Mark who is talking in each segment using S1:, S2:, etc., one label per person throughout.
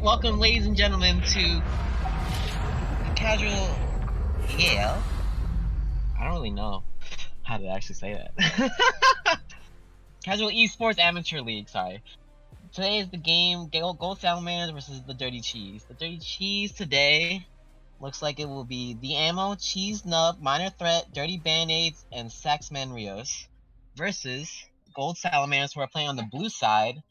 S1: welcome, ladies and gentlemen, to Casual EAL. I don't really know how to actually say that. Casual Esports Amateur League, sorry. Today is the game, Gold Salamanders versus the Dirty Cheese. The Dirty Cheese today looks like it will be The Ammo, Cheese Nub, Minor Threat, Dirty Band-Aids, and Saxman Rios versus Gold Salamanders, who are playing on the blue side,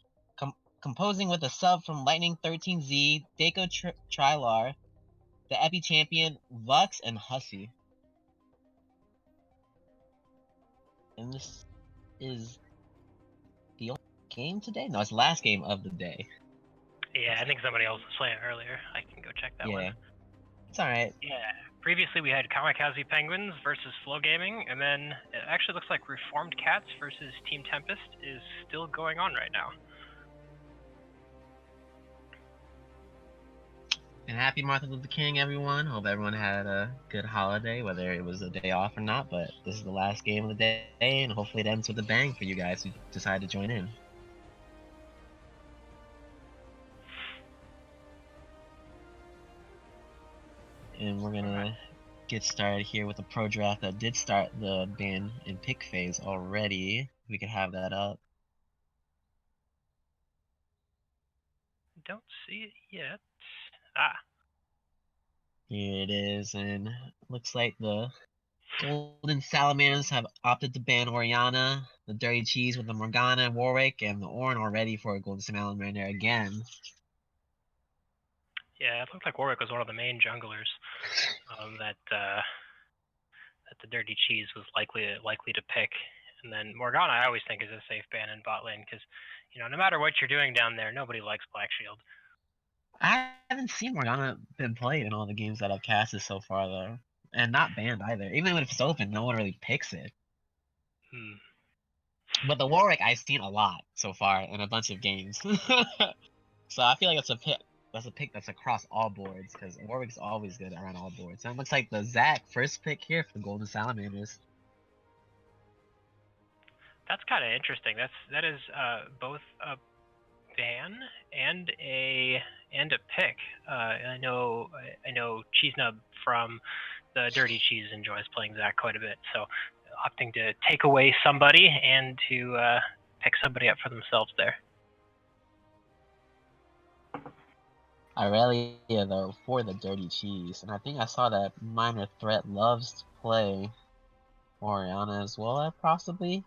S1: composing with a sub from Lightning 13Z, Deco Trilar, the Epi Champion, Vux, and Hussey. And this is the only game today? No, it's the last game of the day.
S2: Yeah, I think somebody else was playing earlier. I can go check that one.
S1: Yeah, it's alright.
S2: Yeah, previously we had Kamikaze Penguins versus Flow Gaming, and then it actually looks like Reformed Cats versus Team Tempest is still going on right now.
S1: And happy Martin Luther King, everyone. Hope everyone had a good holiday, whether it was a day off or not. But this is the last game of the day, and hopefully it ends with a bang for you guys who decide to join in. And we're gonna get started here with the pro draft that did start the ban and pick phase already. We could have that up.
S2: Don't see it yet.
S1: Here it is, and looks like the Golden Salamanders have opted to ban Oriana, the Dirty Cheese with the Morgana, Warwick, and the Ornn already for a Golden Salamander again.
S2: Yeah, it looked like Warwick was one of the main junglers that the Dirty Cheese was likely to pick. And then Morgana, I always think, is a safe ban in bot lane because, you know, no matter what you're doing down there, nobody likes Black Shield.
S1: I haven't seen Morgana been played in all the games that I've casted so far, though. And not banned either. Even if it's open, no one really picks it. But the Warwick I've seen a lot so far in a bunch of games. So I feel like it's a pick. That's a pick that's across all boards, because Warwick's always good around all boards. And it looks like the Zach first pick here for the Golden Salamanders.
S2: That's kind of interesting. That is both a ban and a pick. I know Cheese Nub from the Dirty Cheese enjoys playing Zach quite a bit, so opting to take away somebody and to pick somebody up for themselves there.
S1: Irelia, though, for the Dirty Cheese. And I think I saw that Minor Threat loves to play Oriana as well, possibly.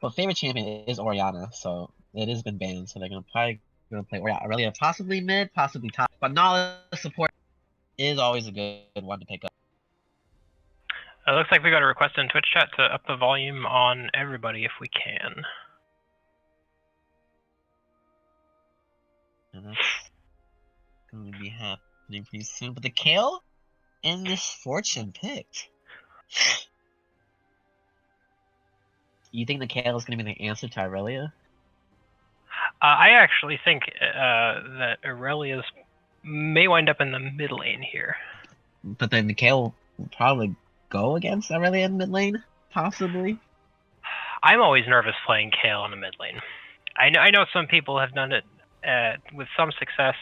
S1: But favorite champion is Oriana, so it has been banned, so they're probably gonna play Irelia, possibly mid, possibly top. But knowledge support is always a good one to pick up.
S2: It looks like we got a request in Twitch chat to up the volume on everybody if we can.
S1: And that's going to be happening pretty soon. But the Kale and this Fortune picked. You think the Kale is going to be the answer to Irelia?
S2: I actually think that Aurelia's may wind up in the mid lane here.
S1: But then the Kale will probably go against Irelia in mid lane, possibly.
S2: I'm always nervous playing Kale in the mid lane. I know some people have done it with some success.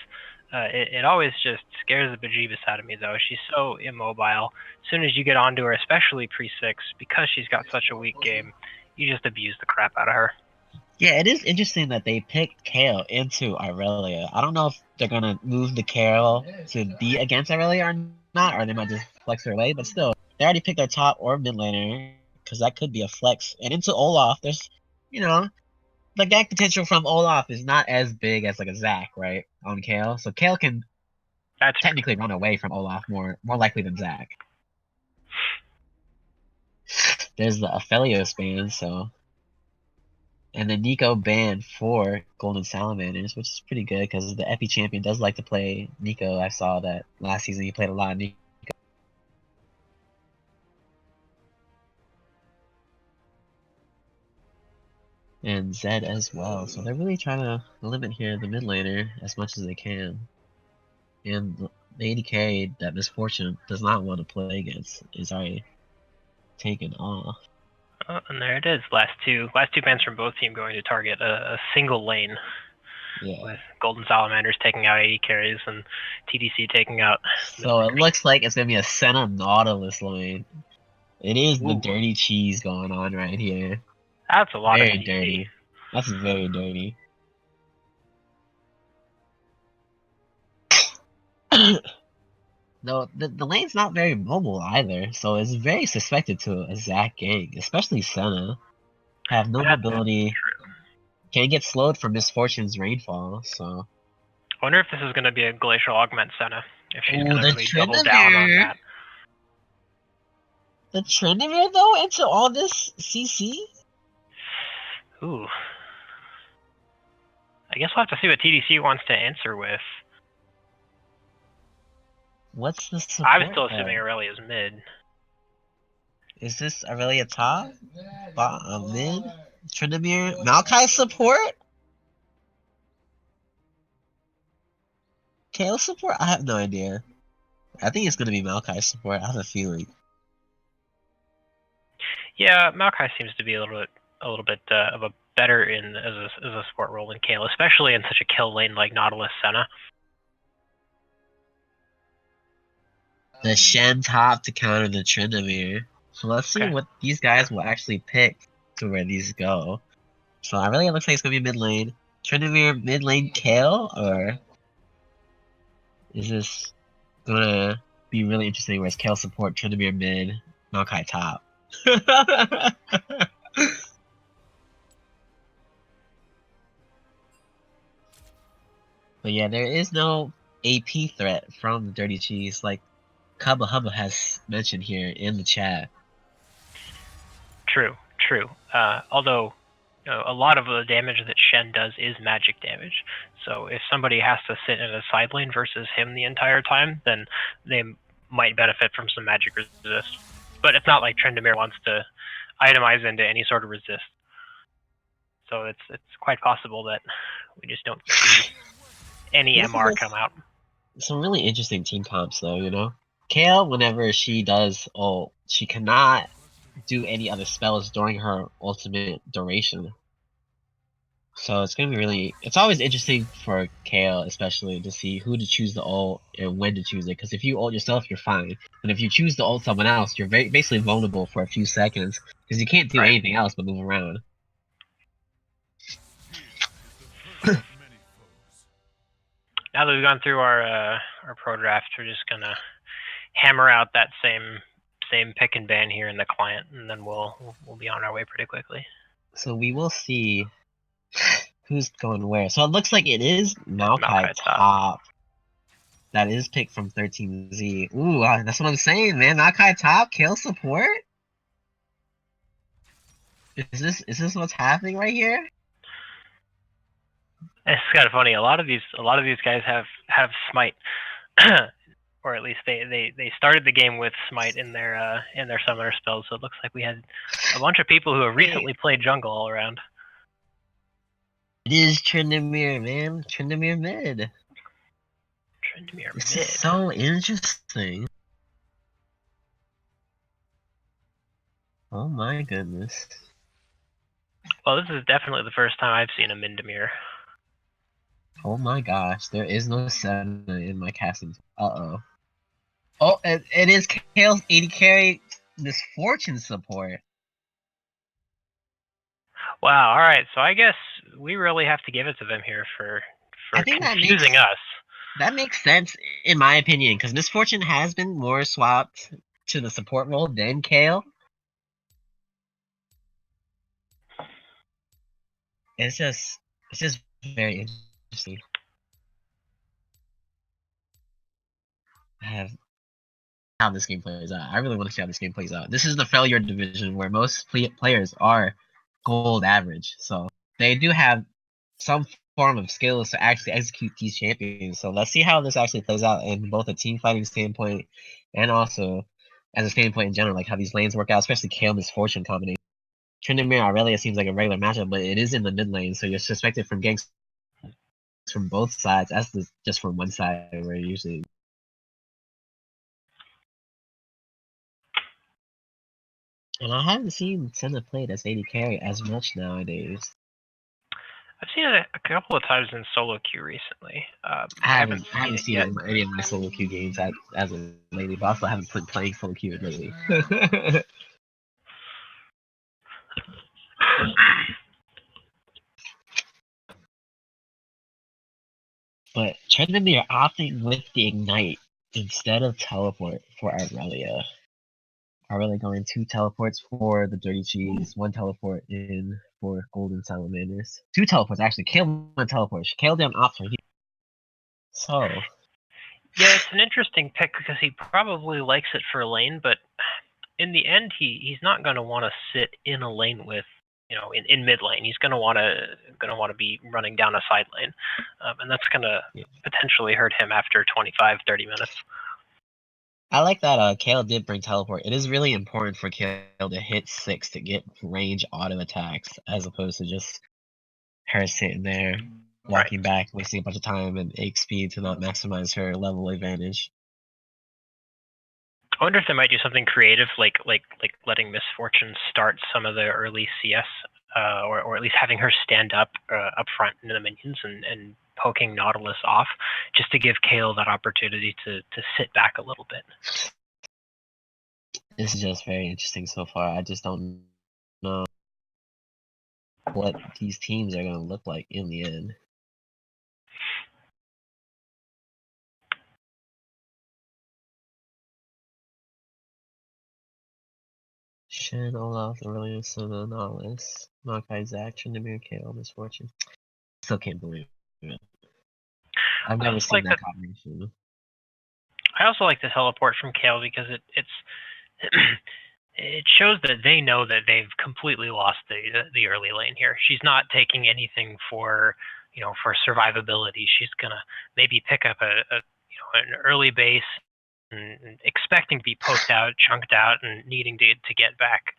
S2: It always just scares the bejeebus out of me, though. She's so immobile. As soon as you get onto her, especially pre-6, because she's got such a weak game, you just abuse the crap out of her.
S1: Yeah, it is interesting that they picked Kale into Irelia. I don't know if they're going to move the Kale to be against Irelia or not, or they might just flex her away. But still, they already picked their top or mid laner, because that could be a flex. And into Olaf, there's, you know, the gank potential from Olaf is not as big as like a Zac, right, on Kale. So Kale can technically run away from Olaf more likely than Zac. There's the Aphelios ban, so. And the Nico ban for Golden Salamanders, which is pretty good because the Epi champion does like to play Nico. I saw that last season he played a lot of Nico. And Zed as well. So they're really trying to limit here the mid laner as much as they can. And the ADK that Misfortune does not want to play against is already taken off.
S2: And there it is. Last two bans from both teams going to target a single lane.
S1: Yeah.
S2: With Golden Salamanders taking out 80 carries and TDC taking out.
S1: So it looks like it's gonna be a Senna Nautilus lane. It is the
S2: Ooh.
S1: dirty cheese going on right here.
S2: That's a lot
S1: Very
S2: of TDC.
S1: dirty. That's very dirty. No, the lane's not very mobile either, so it's very suspected to a Zac gang, especially Senna. Have no mobility. Can't get slowed from Misfortune's rainfall, so.
S2: I wonder if this is going to be a Glacial Augment Senna. If she's going to
S1: the
S2: really double down on that.
S1: The Tryndamere, though, into all this CC?
S2: Ooh. I guess we'll have to see what TDC wants to answer with.
S1: What's the support?
S2: I'm still assuming Aurelia is mid.
S1: Is this Aurelia top? Mid? Tryndamere? Maokai support? KO support? I have no idea. I think it's gonna be Maokai support. I have a feeling.
S2: Yeah, Maokai seems to be a little bit of a better in as a support role than Kale, especially in such a kill lane like Nautilus Senna.
S1: The Shen top to counter the Tryndamere. So let's see what these guys will actually pick to where these go. So I really looks like it's gonna be mid lane. Tryndamere mid lane Kale, or is this gonna be really interesting where it's Kale support, Tryndamere mid, Maokai top? But yeah, there is no AP threat from the Dirty Cheese, like Cubba Hubba has mentioned here in the chat.
S2: True. Although a lot of the damage that Shen does is magic damage. So if somebody has to sit in a side lane versus him the entire time, then they might benefit from some magic resist. But it's not like Tryndamere wants to itemize into any sort of resist. So it's quite possible that we just don't see any MR come out.
S1: Some really interesting team comps though, you know? Kale, whenever she does ult, she cannot do any other spells during her ultimate duration. So it's gonna be really. It's always interesting for Kale, especially, to see who to choose the ult and when to choose it. Because if you ult yourself, you're fine. But if you choose to ult someone else, you're basically vulnerable for a few seconds because you can't do anything else but move around.
S2: Now that we've gone through our pro draft, we're just gonna hammer out that same pick and ban here in the client, and then we'll be on our way pretty quickly.
S1: So we will see who's going where. So it looks like it is Maokai top. That is picked from 13Z. Ooh, that's what I'm saying, man. Maokai top, kill support. Is this what's happening right here?
S2: It's kind of funny. A lot of these guys have smite, or at least they started the game with smite in their summoner spells. So it looks like we had a bunch of people who have recently played jungle all around.
S1: It is Tryndamere, man. Tryndamere mid. This is so interesting. Oh my goodness.
S2: Well, this is definitely the first time I've seen a Mindamere.
S1: Oh my gosh, there is no Senna in my casting. Uh-oh. Oh, it is Kale's 80 carry Misfortune support.
S2: Wow, alright, so I guess we really have to give it to them here for confusing us.
S1: That makes sense, in my opinion, because Misfortune has been more swapped to the support role than Kale. It's just very interesting. I have how this game plays out. I really want to see how this game plays out. This is the Freljord division where most players are gold average, so they do have some form of skills to actually execute these champions. So let's see how this actually plays out in both a team fighting standpoint and also as a standpoint in general, like how these lanes work out, especially Kale Misfortune combination. Tryndamere Aurelia seems like a regular matchup, but it is in the mid lane, so you're suspected from ganks from both sides, as just from one side where usually. And I haven't seen Senna played as AD carry as much nowadays.
S2: I've seen it a couple of times in solo queue recently.
S1: I
S2: I
S1: haven't
S2: seen it
S1: seen
S2: yet.
S1: it in any of my solo queue games as of lately, but also haven't been playing solo queue lately. But Trinity are opting with the Ignite instead of Teleport for Aurelia. Aurelia going 2 teleports for the Dirty Cheese, 1 teleport in for Golden Salamanders. 2 teleports actually. Kale went teleport. Kale didn't opt for here. So
S2: Yeah, it's an interesting pick because he probably likes it for lane, but in the end, he's not going to want to sit in a lane with, in mid lane. He's going to want to be running down a side lane, and that's going to potentially hurt him after 25, 30 minutes.
S1: I like that Kale did bring teleport. It is really important for Kale to hit 6 to get range auto attacks as opposed to just her sitting there walking back, wasting a bunch of time and 8 speed to not maximize her level advantage.
S2: I wonder if they might do something creative, like letting Miss Fortune start some of the early CS, or at least having her stand up front into the minions and poking Nautilus off, just to give Kale that opportunity to sit back a little bit.
S1: This is just very interesting so far. I just don't know what these teams are going to look like in the end. Shen, Olaf, Aurelius, Sona, Nautilus, Makai, Zach, Tryndamere, Kale, Misfortune. Still can't believe it. I've never seen that combination.
S2: I also like the teleport from Kale because it shows that they know that they've completely lost the early lane here. She's not taking anything for survivability. She's gonna maybe pick up an early base and expecting to be poked out, chunked out, and needing to get back.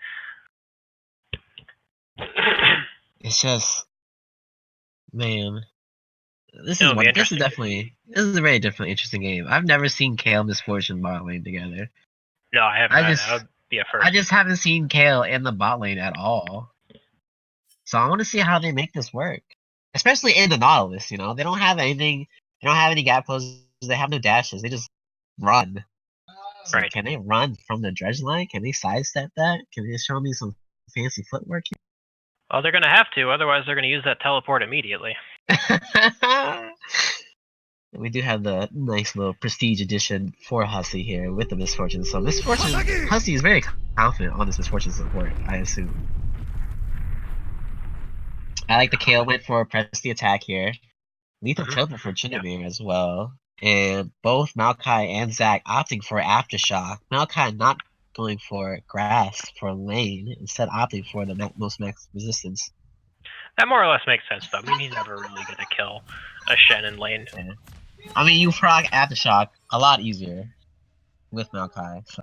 S1: It's just, man, this is a very different, interesting game. I've never seen Kale Misfortune bot lane together.
S2: No, I haven't. That would be a first.
S1: I just haven't seen Kale in the bot lane at all. So I want to see how they make this work, especially in the Nautilus. They don't have anything. They don't have any gap closes. They have no dashes. They just run. So can they run from the dredge line? Can they sidestep that? Can they show me some fancy footwork here?
S2: Well, they're going to have to. Otherwise, they're going to use that teleport immediately.
S1: We do have the nice little prestige edition for Hussey here with the Misfortune. So Hussey is very confident on this Misfortune support, I assume. I like the Kale went for press the attack here. Lethal Temple for Tryndamere as well. And both Maokai and Zach opting for Aftershock. Maokai not going for Grass for lane, instead opting for the most max resistance.
S2: That more or less makes sense, though. I mean, he's never really going to kill a Shen in lane.
S1: Yeah. I mean, you proc Aftershock a lot easier with Maokai. So.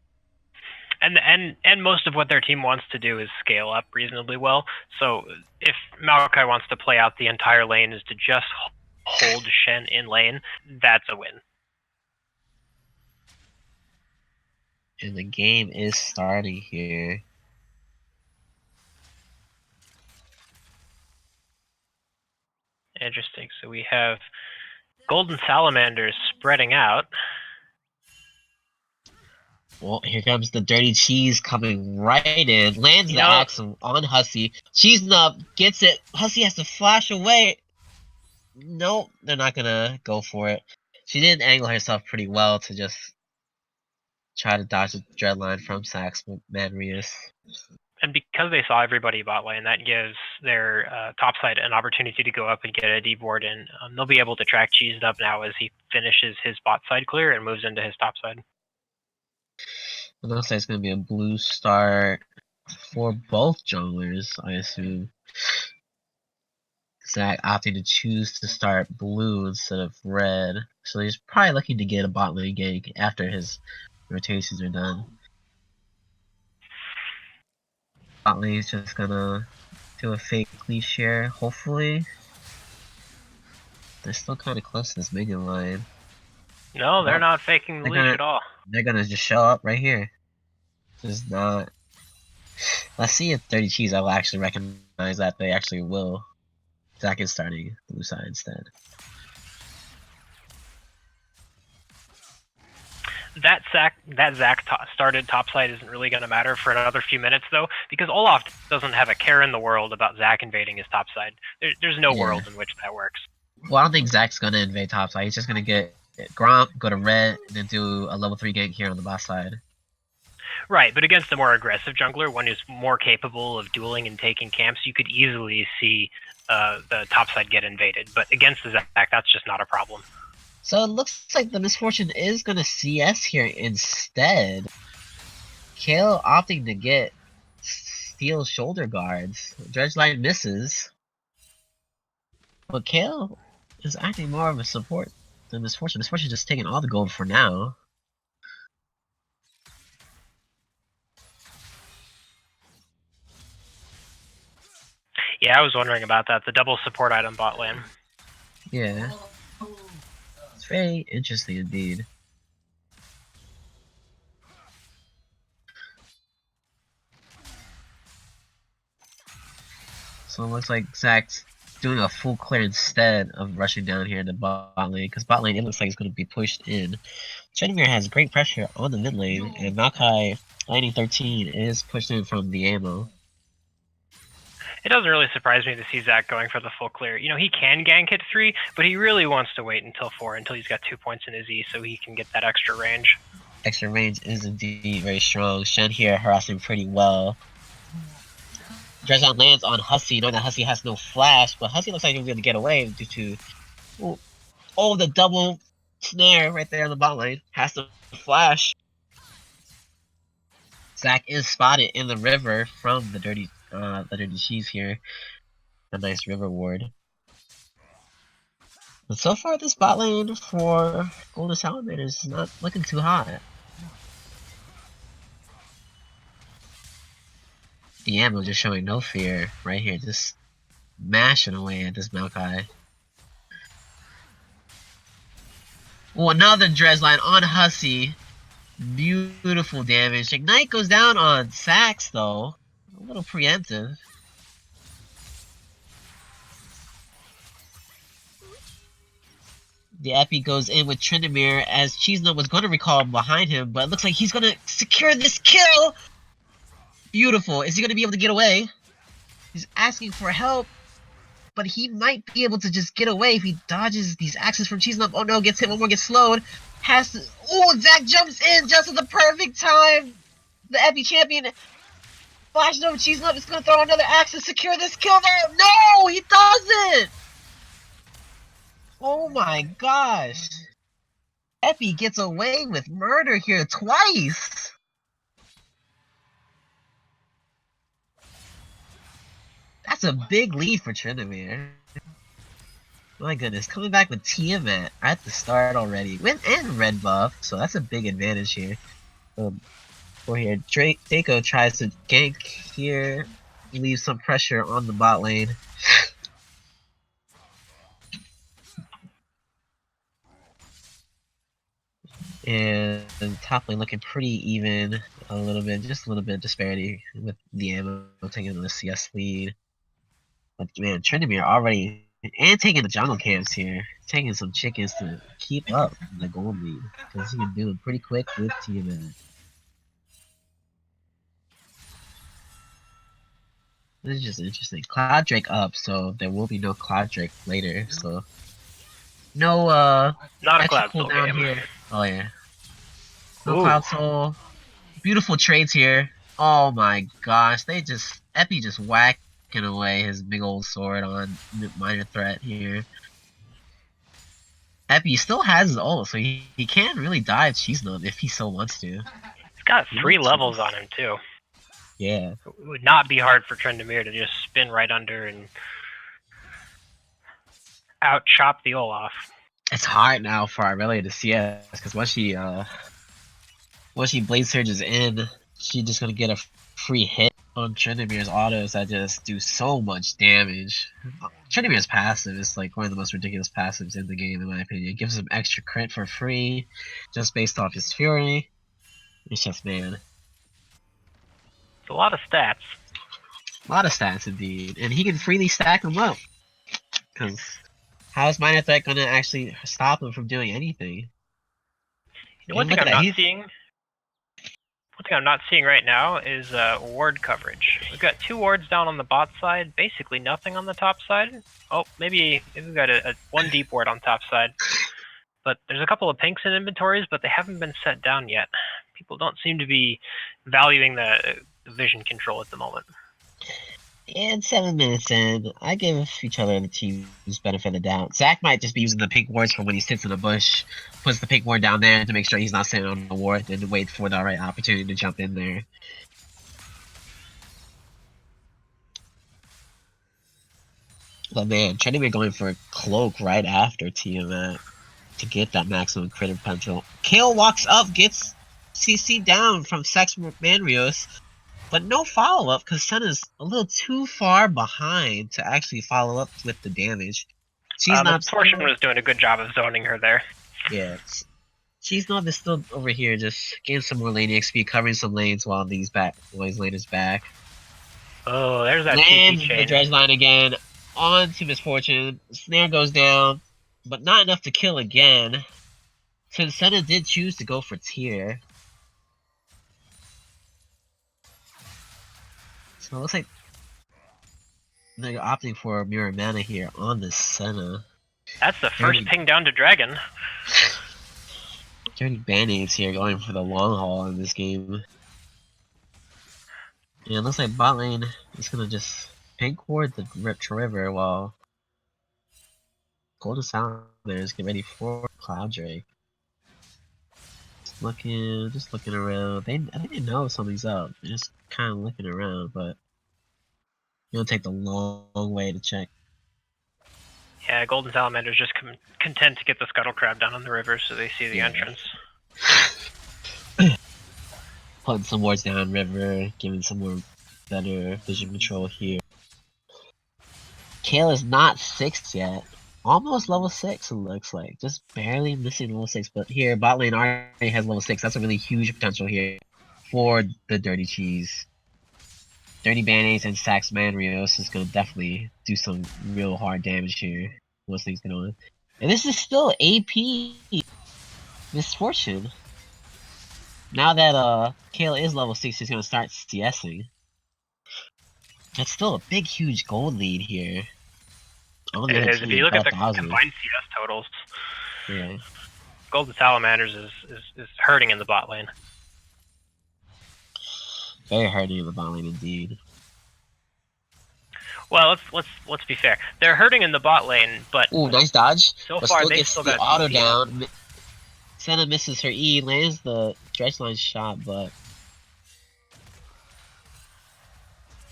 S2: And most of what their team wants to do is scale up reasonably well. So if Maokai wants to play out the entire lane is to just hold Shen in lane, that's a win.
S1: And the game is starting here.
S2: Interesting. So we have Golden Salamanders spreading out.
S1: Well, here comes the Dirty Cheese coming right in. Lands the axe on Hussey. Cheese Nub gets it. Hussey has to flash away. Nope, they're not gonna go for it. She did angle herself pretty well to just try to dodge the dreadline from Sax Manrius.
S2: And because they saw everybody bot lane, that gives their top side an opportunity to go up and get a deep ward in. They'll be able to track Cheesed up now as he finishes his bot side clear and moves into his top side.
S1: It looks like it's going to be a blue start for both junglers, I assume. Zach opting to choose to start blue instead of red. So he's probably looking to get a bot lane gank after his rotations are done. Bot lane is just gonna do a fake leash here, hopefully. They're still kind of close to this minion line.
S2: No, they're not faking the leash at all.
S1: They're gonna just show up right here. Just not. Let's see if Dirty Cheese I will actually recognize that they actually will. Zach is starting blue side instead.
S2: That Zach started topside isn't really going to matter for another few minutes, though, because Olaf doesn't have a care in the world about Zach invading his topside. There's no world in which that works.
S1: Well, I don't think Zach's going to invade topside. He's just going to get Gromp, go to red, and then do a level 3 gank here on the bot side.
S2: Right, but against a more aggressive jungler, one who's more capable of dueling and taking camps, you could easily see the topside get invaded. But against the Zach, that's just not a problem.
S1: So it looks like the Misfortune is going to CS here instead. Kale opting to get steel shoulder guards. Dredgeline misses. But Kale is acting more of a support than Misfortune. Misfortune just taking all the gold for now.
S2: Yeah, I was wondering about that. The double support item bot lane.
S1: Yeah. It's very interesting indeed. So it looks like Zach's doing a full clear instead of rushing down here into bot lane, because bot lane it looks like it's going to be pushed in. Tryndamere has great pressure on the mid lane, and Maokai Lightning 13 is pushed in from the ammo.
S2: It doesn't really surprise me to see Zach going for the full clear. You know, he can gank at 3, but he really wants to wait until 4, until he's got 2 points in his E, so he can get that extra range.
S1: Extra range is indeed very strong. Shen here harassing pretty well. Dredgeon lands on Hussey, knowing that Hussey has no flash, but Hussey looks like he's going to get away due to... Oh, the double snare right there on the bot lane. Has to flash. Zach is spotted in the river from the dirty cheese here. A nice river ward. But so far this bot lane for Golden Salamanders is not looking too hot. Diamo just showing no fear right here, just mashing away at this Maokai. Oh, another Dredgeline on Hussey. Beautiful damage. Ignite goes down on Sax though. A little preemptive. The Epi goes in with Tryndamere as Cheesenut was going to recall behind him, but it looks like he's going to secure this kill! Beautiful. Is he going to be able to get away? He's asking for help, but he might be able to just get away if he dodges these axes from Cheesenut. Oh no, gets hit one more, gets slowed. Has to... Oh, Zach jumps in just at the perfect time! The Epi champion flashes over Cheesenut, is going to throw another axe to secure this kill there! No! He doesn't! Oh my gosh! Epi gets away with murder here twice! That's a big lead for Tryndamere. My goodness, coming back with Tiamat at the start already. And red buff, so that's a big advantage here. For here, Draco tries to gank here, leave some pressure on the bot lane. And top lane looking pretty even, just a little bit disparity with the ammo taking the CS lead. But man, Tryndamere already, and taking the jungle camps here, taking some chickens to keep up the gold lead, because he can do it pretty quick with Tiamat. This is just interesting. Cloud Drake up, so there will be no Cloud Drake later, so no
S2: not a
S1: extra
S2: Cloud Soul
S1: cooldown
S2: game
S1: here. Oh yeah. No
S2: Ooh.
S1: Cloud Soul. Beautiful trades here. Oh my gosh, Epi just whacking away his big old sword on minor threat here. Epi still has his ult, so he can really dive Cheesenut if he so wants to.
S2: He's got 3 levels on him too.
S1: Yeah.
S2: It would not be hard for Tryndamere to just spin right under and out chop the Olaf.
S1: It's hard now for Aurelia to CS, because once she Blade Surges in, she's just gonna get a free hit on Tryndamere's autos that just do so much damage. Tryndamere's passive is like one of the most ridiculous passives in the game, in my opinion. It gives him extra crit for free, just based off his fury. It's just, man.
S2: It's a lot of stats.
S1: A lot of stats, indeed. And he can freely stack them up. because how is Minor Threat gonna actually stop him from doing anything?
S2: One thing I'm not seeing right now is ward coverage. We've got 2 wards down on the bot side, basically nothing on the top side. Oh, maybe we've got a 1 deep ward on top side. But there's a couple of pinks in inventories, but they haven't been set down yet. People don't seem to be valuing the vision control at the moment.
S1: And 7 minutes in, I give each other the team's benefit of the doubt. Zach might just be using the pink wards for when he sits in the bush, puts the pink ward down there to make sure he's not sitting on the ward, and wait for the right opportunity to jump in there. But man, Trinity going for a cloak right after Tiamat to get that maximum crit potential. Kale walks up, gets CC down from Sex Manrios, but no follow-up because Senna's a little too far behind to actually follow up with the damage. She's not.
S2: Misfortune was doing a good job of zoning her there.
S1: Yeah. She's not just still over here just getting some more lane XP, covering some lanes while these boys lane is back.
S2: Oh, there's that
S1: Lands
S2: TP chain.
S1: the dredge line again. On to Misfortune. Snare goes down, but not enough to kill again. Since Senna did choose to go for tier. So it looks like they're opting for Mirror Mana here on the Senna.
S2: That's the first ping down to Dragon.
S1: Dirty Band-Aids here going for the long haul in this game. Yeah, it looks like bot lane is gonna just pink ward the River while Golden Salamanders get ready for Cloud Drake. Just looking around. I think they know something's up. They're just kind of looking around, but it'll take the long way to check.
S2: Yeah, Golden Salamander's just content to get the Scuttle Crab down on the river so they see the entrance.
S1: Putting some wards down river, giving some more better vision control here. Kale is not 6 yet. Almost level 6 it looks like. Just barely missing level 6, but here bot lane already has level 6. That's a really huge potential here for the Dirty Cheese. Dirty Band-Aids and Sax Manrios is gonna definitely do some real hard damage here once things get on. And this is still AP Misfortune. Now that Kale is level 6, he's gonna start CSing. That's still a big huge gold lead here.
S2: It is. If you look at the combined CS totals,
S1: yeah.
S2: Golden Salamanders is hurting in the bot lane.
S1: Very hurting in the bot lane indeed.
S2: Well, let's be fair. They're hurting in the bot lane, but
S1: ooh, nice dodge.
S2: So far, they still got
S1: auto down. Senna misses her E, lands the dredge line shot, but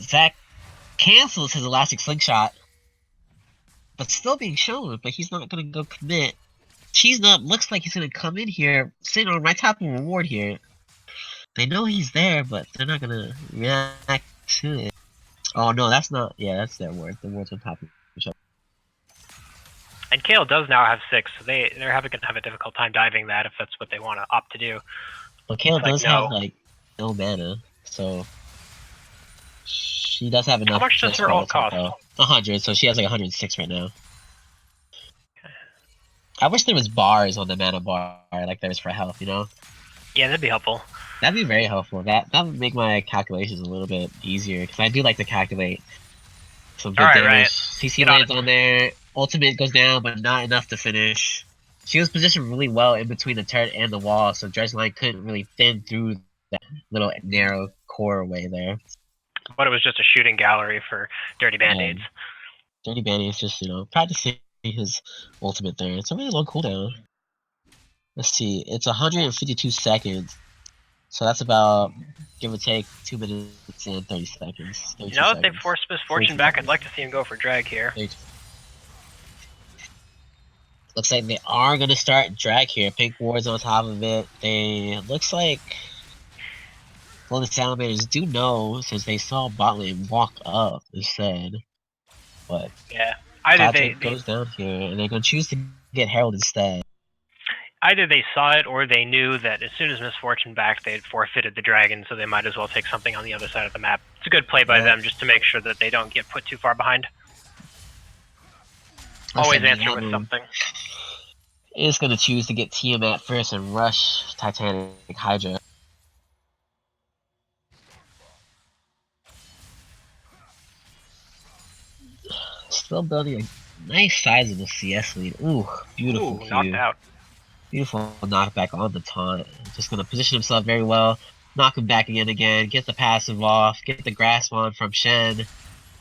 S1: Zach cancels his elastic slingshot. But still being shown, but he's not gonna go commit. Cheesenut looks like he's gonna come in here, sitting on right top of reward here. They know he's there, but they're not gonna react to it. Oh no, that's not. Yeah, that's their ward. The ward's on top of each other.
S2: And Kale does now have 6, so they're gonna have a difficult time diving that if that's what they want to opt to do.
S1: Well, Kale does have like no mana, so she does have enough.
S2: How much does her ult cost?
S1: 100, so she has like 106 right now. Okay. I wish there was bars on the mana bar like there is for health, you know?
S2: Yeah, that'd be helpful.
S1: That'd be very helpful. That would make my calculations a little bit easier, because I do like to calculate some good damage. Right. CC lands on there, ultimate goes down, but not enough to finish. She was positioned really well in between the turret and the wall, so Dredge Line couldn't really thin through that little narrow core way there.
S2: But it was just a shooting gallery for Dirty Band-Aids.
S1: Dirty Band-Aids just, practicing his ultimate there. It's a really low cooldown. Let's see, it's 152 seconds. So that's about, give or take, 2 minutes and 30 seconds.
S2: Now that they've forced Misfortune back, I'd like to see him go for drag here.
S1: Looks like they are going to start drag here. Pink Ward's on top of it. Looks like Golden Salamanders do know, since they saw bot lane walk up instead. But
S2: yeah, either they
S1: goes down here, and they're going to choose to get Herald instead.
S2: Either they saw it, or they knew that as soon as Misfortune back, they'd forfeited the dragon, so they might as well take something on the other side of the map. It's a good play by them, just to make sure that they don't get put too far behind. Always answer with something.
S1: Is going to choose to get Tiamat first and rush Titanic Hydra. Still building a nice sizable CS lead. Ooh, beautiful Q.
S2: Knocked out.
S1: Beautiful knockback on the taunt. Just going to position himself very well. Knock him back again, get the passive off, get the grasp on from Shen.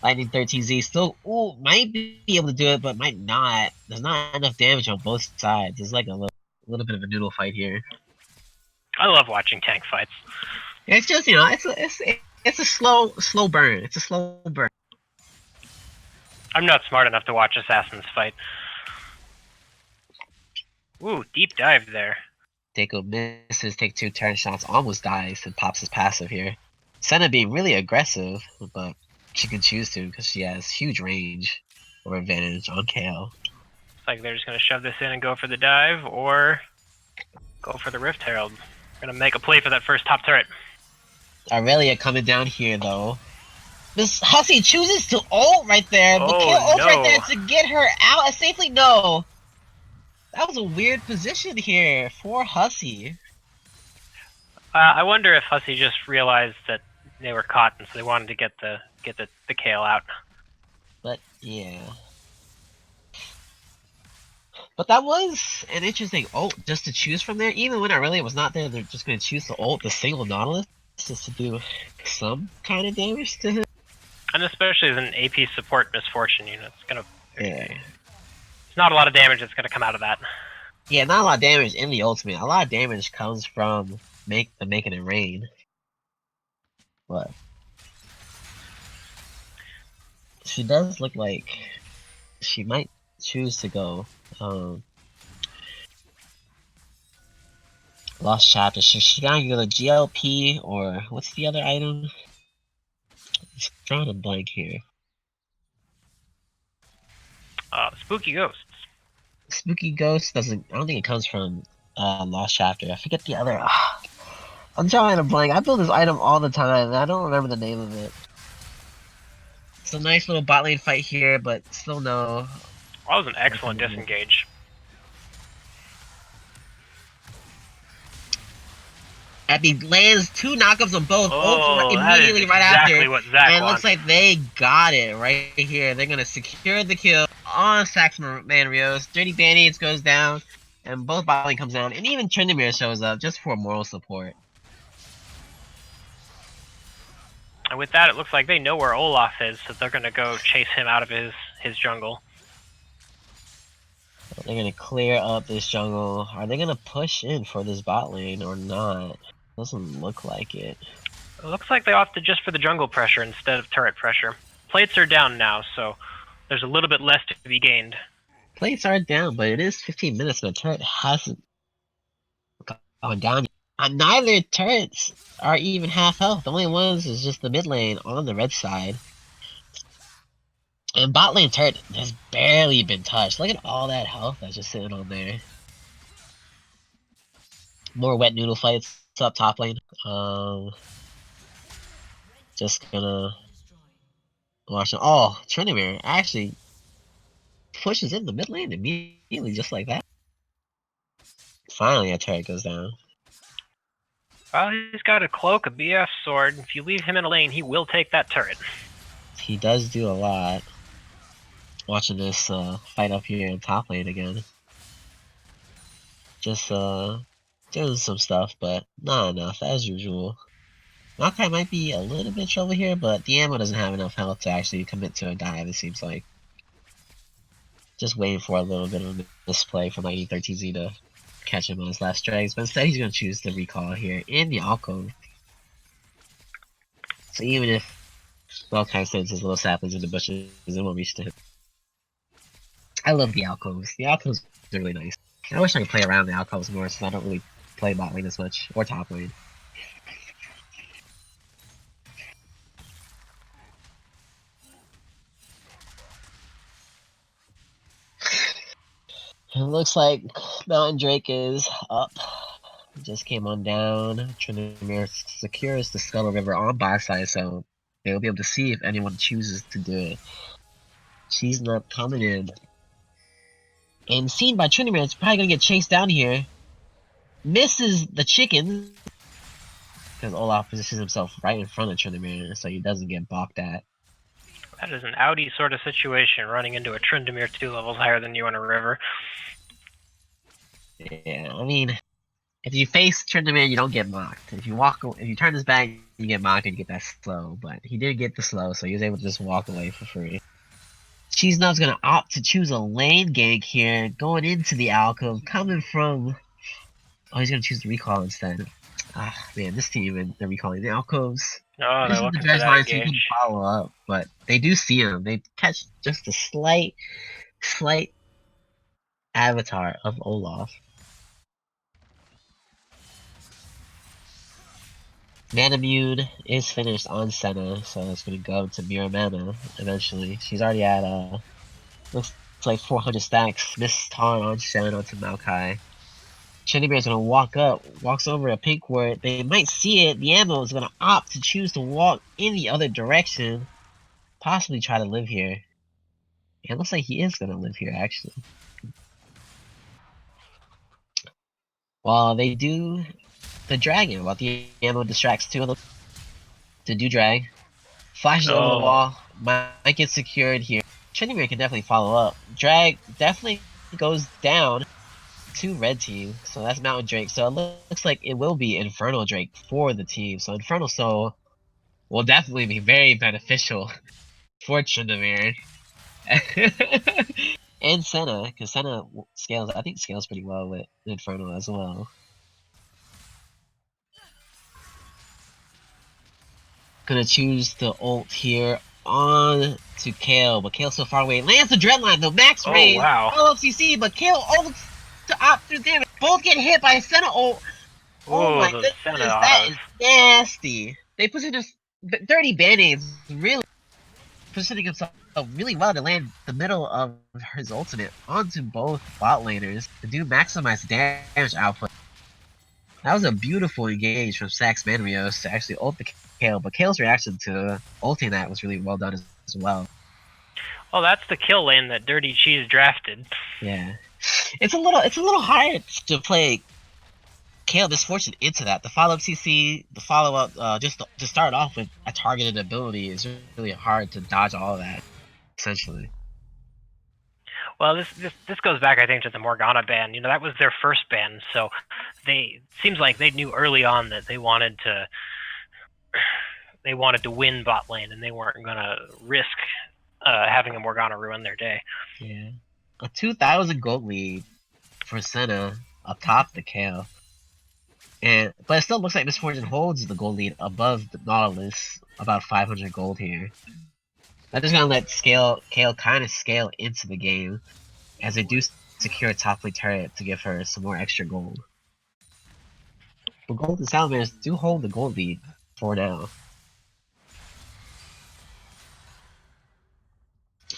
S1: Lightning 13Z still, might be able to do it, but might not. There's not enough damage on both sides. There's like a little bit of a noodle fight here.
S2: I love watching tank fights.
S1: It's just, it's a slow burn. It's a slow burn.
S2: I'm not smart enough to watch assassins fight. Ooh, deep dive there.
S1: Deco misses, take 2 turn shots, almost dies, and pops his passive here. Senna being really aggressive, but she can choose to because she has huge range or advantage on KO.
S2: It's like they're just going to shove this in and go for the dive, or go for the Rift Herald. Going to make a play for that first top turret.
S1: Aurelia coming down here, though. This Hussey chooses to ult right there, but kill ult right there to get her out safely. No. That was a weird position here for Hussey.
S2: I wonder if Hussey just realized that they were caught, and so they wanted to get the Kale out.
S1: But yeah. But that was an interesting ult just to choose from there. Even when Aurelia was not there, they're just going to choose the ult, the single Nautilus, just to do some kind of damage to him.
S2: And especially as an AP support misfortune unit, it's gonna.
S1: Yeah.
S2: It's not a lot of damage that's gonna come out of that.
S1: Yeah, not a lot of damage in the ultimate. A lot of damage comes from making it rain. But she does look like she might choose to go Lost Chapter. She gotta go to GLP or what's the other item? It's drawing a blank here.
S2: Spooky Ghosts.
S1: Spooky Ghost doesn't. I don't think it comes from Lost Chapter. I forget the other. I'm drawing a blank. I build this item all the time, and I don't remember the name of it. It's a nice little bot lane fight here, but still no.
S2: That was an excellent disengage.
S1: Abby lands 2 knockups on both.
S2: Immediately right
S1: after.
S2: What Zach
S1: and it looks like they got it right here. They're going to secure the kill on Saxman Rios. Dirty Band-Aids goes down, and both bot lane comes down. And even Tryndamere shows up just for moral support.
S2: And with that, it looks like they know where Olaf is, so they're going to go chase him out of his jungle.
S1: They're going to clear up this jungle. Are they going to push in for this bot lane or not? Doesn't look like it.
S2: It looks like they opted just for the jungle pressure instead of turret pressure. Plates are down now, so there's a little bit less to be gained.
S1: Plates are down, but it is 15 minutes and the turret hasn't gone down. Neither turrets are even half health. The only ones is just the mid lane on the red side. And bot lane turret has barely been touched. Look at all that health that's just sitting on there. More wet noodle fights up top lane. Just gonna watch them. Oh, Tryndamere actually pushes in the mid lane immediately, just like that. Finally, a turret goes down.
S2: Well, he's got a cloak, a BF sword. If you leave him in a lane, he will take that turret.
S1: He does do a lot. Watching this fight up here in top lane again. Just doing some stuff, but not enough as usual. Maokai might be a little bit trouble here, but the ammo doesn't have enough health to actually commit to a dive, it seems like. Just waiting for a little bit of a misplay from Lightning 13Z to catch him on his last strikes, but instead he's going to choose the recall here in the alcove. So even if Maokai sends his little saplings in the bushes, it won't reach to him. I love the alcoves. The alcoves are really nice. I wish I could play around the alcoves more since I don't really play bot lane as much, or top lane. It looks like Mountain Drake is up. Just came on down. Tryndamere secures the Scuttle River on bot side, so they'll be able to see if anyone chooses to do it. She's not coming in. And seen by Tryndamere, it's probably gonna get chased down here. Misses the chicken. Because Olaf positions himself right in front of Tryndamere, so he doesn't get balked at.
S2: That is an outie sort of situation, running into a Tryndamere 2 levels higher than you on a river.
S1: Yeah, I mean, if you face Tryndamere, you don't get mocked. If you turn his back, you get mocked and you get that slow. But he did get the slow, so he was able to just walk away for free. CasualEAL's gonna opt to choose a lane gank here, going into the alcove, coming from... Oh, he's gonna choose the recall instead. Ah, man, this team and they're recalling the alcoves.
S2: Oh, they're
S1: This is the
S2: looking for
S1: dredge
S2: that
S1: line, so you
S2: engage.
S1: can follow up, but they do see him. They catch just a slight avatar of Olaf. Manamune is finished on Senna, so it's gonna go to Mira Mana eventually. She's already at looks like 400 stacks. Miss Tar on Shen onto Maokai. Tryndamere is gonna walk up, walks over a pink ward. They might see it. The ammo is gonna opt to choose to walk in the other direction. Possibly try to live here. It looks like he is gonna live here actually. While they do the dragon, while the ammo distracts two of them to do drag. Flashes over the wall, might get secured here. Tryndamere can definitely follow up. Drag definitely goes down to red team, so that's Mountain Drake. So it looks like it will be Infernal Drake for the team. So Infernal Soul will definitely be very beneficial for Tryndamere. And Senna, because Senna scales, I think scales pretty well with Infernal as well. Gonna choose the ult here on to Kale, but Kale's so far away. Lands the Dreadline though, max raise.
S2: Wow.
S1: LFCC, but Kale ults to opt through damage. Both get hit by Senna ult. Oh my goodness, that is nasty. They position this dirty band-aids really positioning himself really well to land the middle of his ultimate onto both bot laners to do maximize damage output. That was a beautiful engage from Sax Manrios to actually ult the Kale, but Kale's reaction to ulting that was really well done as well.
S2: Oh, that's the kill lane that Dirty Cheese drafted.
S1: Yeah, it's a little hard to play Kale Misfortune into that. The follow-up CC, the follow-up, just to start off with a targeted ability is really hard to dodge all of that, essentially.
S2: Well, this goes back, I think, to the Morgana ban. You know, that was their first ban, so seems like they knew early on that they wanted to win bot lane, and they weren't gonna risk having a Morgana ruin their day.
S1: Yeah, a 2,000 gold lead for Senna up top the Kale. But it still looks like Misfortune holds the gold lead above the Nautilus, about 500 gold here. I'm just gonna let Kale kind of scale into the game, as they do secure a top lane turret to give her some more extra gold. But Gold and Salamanders do hold the gold lead for now.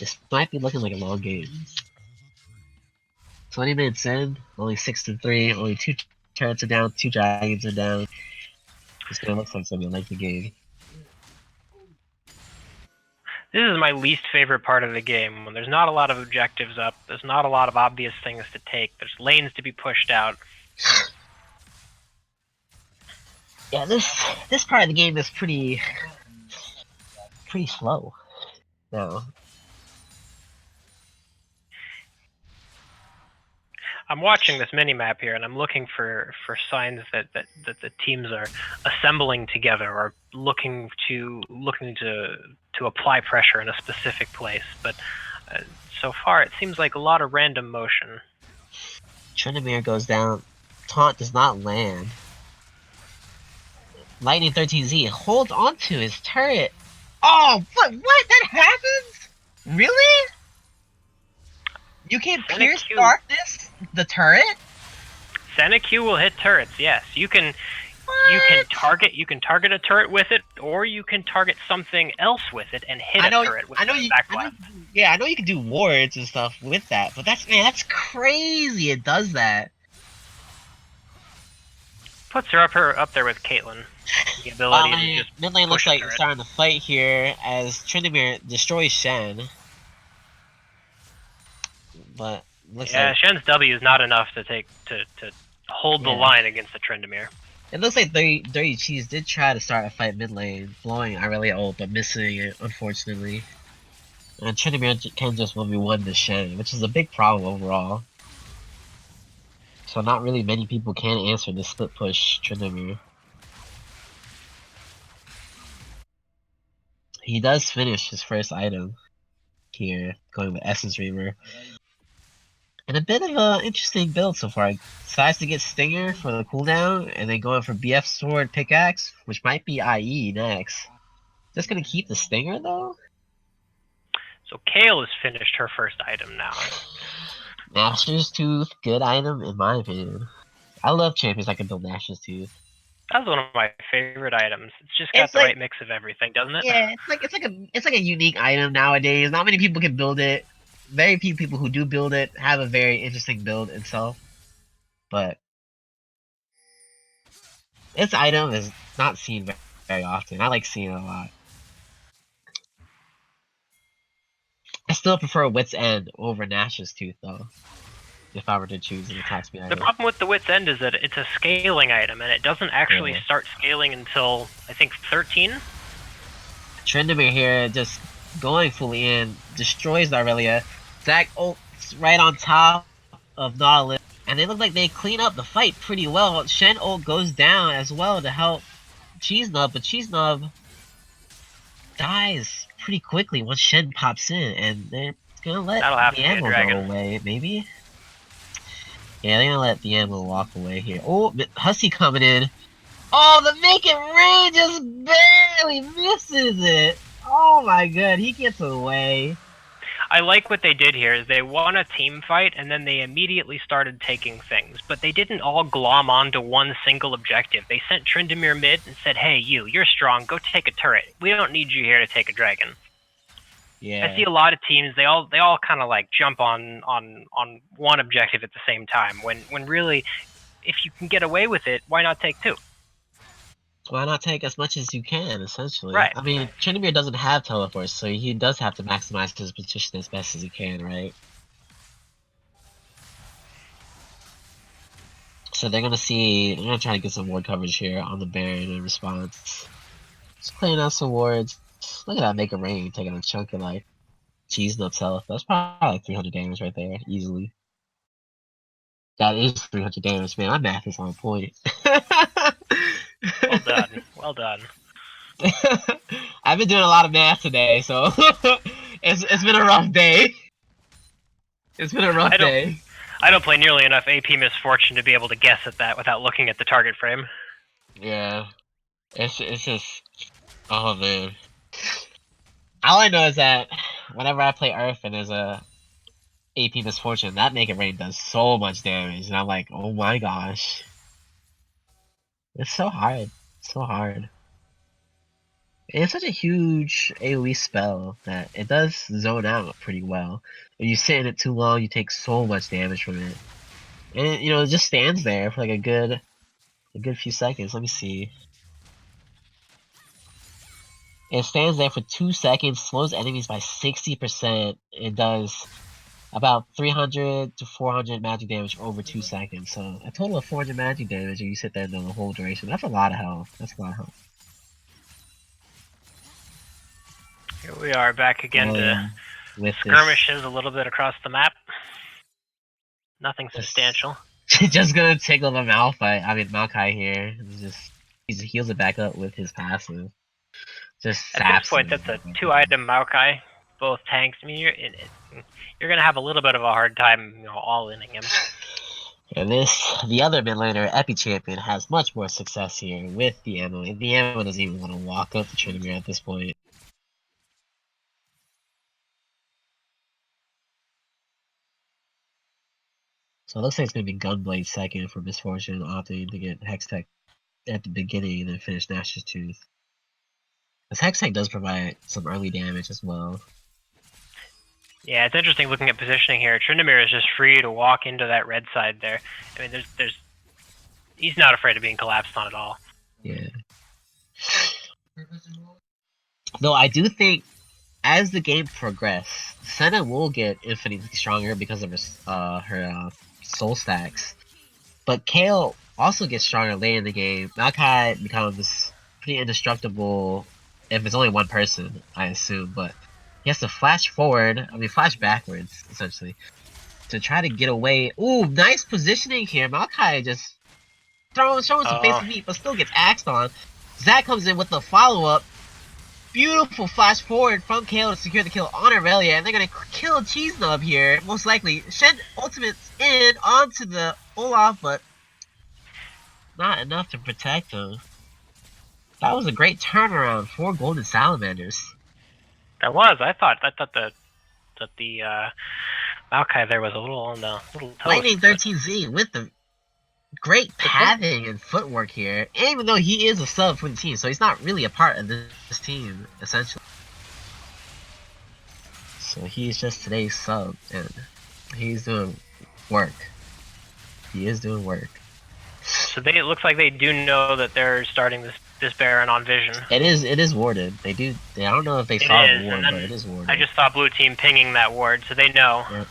S1: This might be looking like a long game. 20 minutes in, only 6-3, only 2 turrets are down, 2 dragons are down. It's gonna look like it's gonna be a lengthy game.
S2: This is my least favorite part of the game, when there's not a lot of objectives up, there's not a lot of obvious things to take, there's lanes to be pushed out.
S1: Yeah, this part of the game is pretty slow now.
S2: I'm watching this mini-map here, and I'm looking for signs that the teams are assembling together or looking to apply pressure in a specific place. But so far, it seems like a lot of random motion.
S1: Tryndamere goes down. Taunt does not land. Lightning 13Z holds onto his turret. Oh, what? That happens? Really? You can pierce darkness the turret?
S2: Senna Q will hit turrets. Yes, you can. What? You can target a turret with it, or you can target something else with it and hit a turret with the backblast.
S1: Yeah, I know you can do wards and stuff with that, but that's crazy. It does that.
S2: Puts her up there with Caitlyn. The ability to just
S1: mid lane looks like it's starting to fight here as Tryndamere destroys Shen. But Looks
S2: Yeah,
S1: like
S2: Shen's W is not enough to hold the line against the Tryndamere.
S1: it looks like Dirty Cheese did try to start a fight mid lane, blowing Irelia ult, but missing it, unfortunately. And Tryndamere can just 1v1 the Shen, which is a big problem overall. So not really many people can answer the split push Tryndamere. He does finish his first item here, going with Essence Reaver. And a bit of an interesting build so far. Decides to get Stinger for the cooldown, and then going for BF Sword Pickaxe, which might be IE next. Just gonna keep the Stinger though?
S2: So Kayle has finished her first item now.
S1: Nash's Tooth, good item in my opinion. I love champions that can build Nash's Tooth.
S2: That's one of my favorite items. It's just got the right mix of everything, doesn't it?
S1: Yeah, it's like a unique item nowadays. Not many people can build it. Very few people who do build it have a very interesting build itself. But this item is not seen very often. I like seeing it a lot. I still prefer Wit's End over Nash's Tooth though. If I were to choose an attack speed item.
S2: The problem with the Wit's End is that it's a scaling item, and it doesn't actually start scaling until, I think, 13?
S1: Tryndamere here, just going fully in, destroys Aurelia. Zach ults right on top of Nautilus, and they look like they clean up the fight pretty well. Shen ult goes down as well to help Cheese Nub, but Cheese Nub dies pretty quickly once Shen pops in, and they're gonna let the ammo go away, maybe? Yeah, they're gonna let the ammo walk away here. Oh, Hussy coming in. Oh, the Make It Rain just barely misses it. Oh my god, he gets away.
S2: I like what they did here is they won a team fight and then they immediately started taking things, but they didn't all glom onto one single objective. They sent Tryndamere mid and said, "Hey, you're strong. Go take a turret. We don't need you here to take a dragon."
S1: Yeah.
S2: I see a lot of teams. They all kind of like jump on one objective at the same time. When really, if you can get away with it, why not take two?
S1: Why not take as much as you can, essentially?
S2: Right.
S1: I mean, Tryndamere doesn't have teleports, so he does have to maximize his position as best as he can, right? So they're gonna try to get some ward coverage here on the Baron in response. Just clearing out some wards. Look at that Make a Rain taking a chunk of like Cheese Nuts health. That's probably like 300 damage right there, easily. That is 300 damage, man. My math is on point.
S2: Well done. Well done.
S1: I've been doing a lot of math today, so it's been a rough day. It's been a rough day.
S2: I don't play nearly enough AP Misfortune to be able to guess at that without looking at the target frame.
S1: Yeah. It's just, oh man. All I know is that whenever I play Earth and there's a AP Misfortune, that Make It Rain does so much damage, and I'm like, oh my gosh. It's so hard. So hard. It's such a huge AoE spell that it does zone out pretty well. If you sit in it too long, you take so much damage from it. And you know, it just stands there for like a good few seconds. Let me see. It stands there for 2 seconds, slows enemies by 60%. It does about 300 to 400 magic damage over 2 seconds. So a total of 400 magic damage if you sit there the whole duration. That's a lot of health. That's a lot of health.
S2: Here we are back again to skirmishes a little bit across the map. Nothing substantial.
S1: Just gonna tickle the Maokai here. He heals it back up with his passive. Just
S2: at this point, that's a 2-item Maokai, both tanks. I mean, you're gonna have a little bit of a hard time, all-inning him.
S1: And the other mid laner, Epi Champion, has much more success here with the ammo. And the ammo doesn't even want to walk up the Tryndamere at this point. So it looks like it's going to be Gunblade second for Misfortune, opting to get Hextech at the beginning and then finish Nash's Tooth. This Hextech does provide some early damage as well.
S2: Yeah, it's interesting looking at positioning here. Tryndamere is just free to walk into that red side there. I mean, he's not afraid of being collapsed on at all.
S1: Yeah. Though I do think as the game progresses, Senna will get infinitely stronger because of her soul stacks. But Kale also gets stronger later in the game. Maokai becomes pretty indestructible if it's only one person, I assume, but he has to flash backwards, essentially, to try to get away. Ooh, nice positioning here. Maokai just showing some face of meat, but still gets axed on. Zach comes in with the follow-up. Beautiful flash forward from Kale to secure the kill on Aurelia, and they're gonna kill Cheese Nub here, most likely. Shen ultimates in onto the Olaf, but not enough to protect him. That was a great turnaround for Golden Salamanders.
S2: That was. I thought the Maokai there was a little on the little toast.
S1: Lightning 13Z with the great pathing and footwork here. And even though he is a sub for the team, so he's not really a part of this team, essentially. So he's just today's sub, and he's doing work. He is doing work.
S2: So it looks like they do know that they're starting this Baron on Vision.
S1: It is warded. I don't know if they saw the ward, but it is warded.
S2: I just saw blue team pinging that ward, so they know.
S1: Yeah.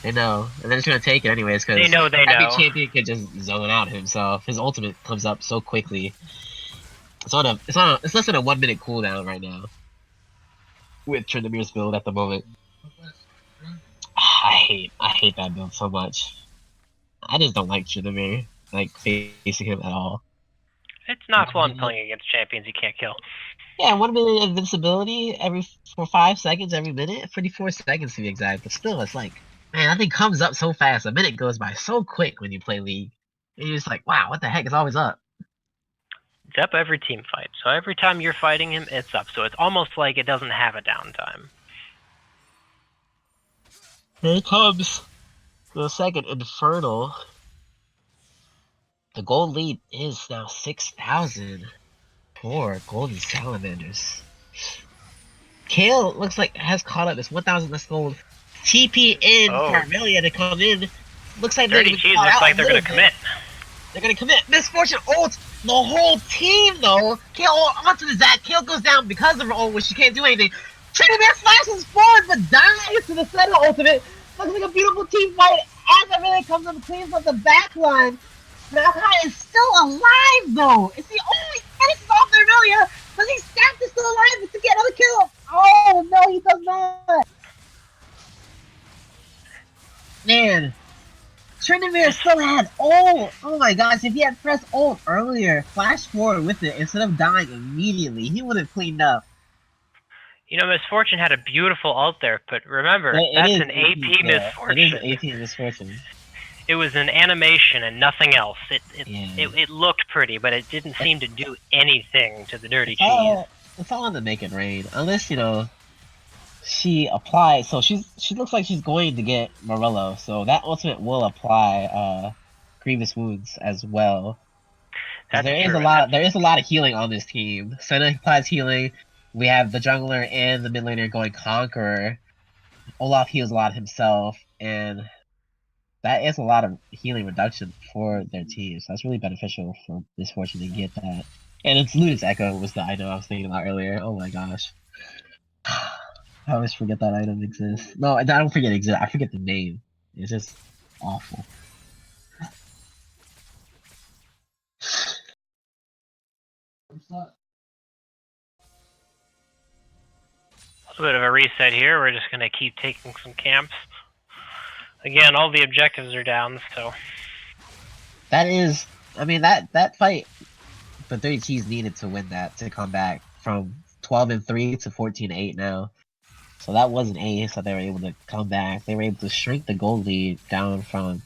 S1: They know, and they're just gonna take it anyways because
S2: they know.
S1: Every champion can just zone out himself. His ultimate comes up so quickly. It's less than a 1 minute cooldown right now with Tryndamere build at the moment. I hate that build so much. I just don't like Tryndamere, like facing him at all.
S2: It's not fun playing against champions you can't kill.
S1: Yeah, 1 minute invincibility for 5 seconds every minute, 34 seconds to be exact. But still, it's like, man, that thing comes up so fast. A minute goes by so quick when you play League. And you're just like, wow, what the heck? It's always up.
S2: It's up every team fight. So every time you're fighting him, it's up. So it's almost like it doesn't have a downtime.
S1: Here comes the second Infernal. The gold lead is now 6,000 for Golden Salamanders. Kale looks like has caught up. It's 1,000 less gold. TP in for Aurelia to come in. Looks like
S2: Dirty Cheese looks like they're gonna commit.
S1: They're gonna commit. Misfortune ults the whole team though. Kale onto the Zac. Kale goes down because of her ult, which she can't do anything. Tryndamere slashes forward but dies to the center ultimate. Looks like a beautiful team fight as Aurelia comes up and cleans up the back line. Maokai is still alive though. It's the only finishes off the Aurelia. Does he stack is still alive to get another kill? Oh no, he does not. Man, Tryndamere still had ult. Oh my gosh, if he had pressed ult earlier, flash forward with it instead of dying immediately, he would have cleaned up.
S2: You know, Misfortune had a beautiful ult there, but remember, that's an AP Misfortune.
S1: It is an AP Misfortune.
S2: It was an animation and nothing else. It looked pretty, but it didn't seem to do anything to the Dirty Cheese.
S1: It's all on the Make It Rain, unless she applies. So she looks like she's going to get Morello, so that ultimate will apply Grievous Wounds as well. There is a lot of healing on this team. Senna applies healing. We have the jungler and the mid laner going Conqueror. Olaf heals a lot himself, and that is a lot of healing reduction for their team. So that's really beneficial for Misfortune to get that. And it's Ludus Echo was the item I was thinking about earlier. Oh my gosh. I always forget that item exists. No, I don't forget it exists. I forget the name. It's just awful.
S2: A little bit of a reset here. We're just going to keep taking some camps. Again, all the objectives are down, so...
S1: That is... I mean, that fight, the 30 Cheese needed to win that to come back from 12-3 to 14-8 now. So that was an A, so they were able to come back. They were able to shrink the gold lead down from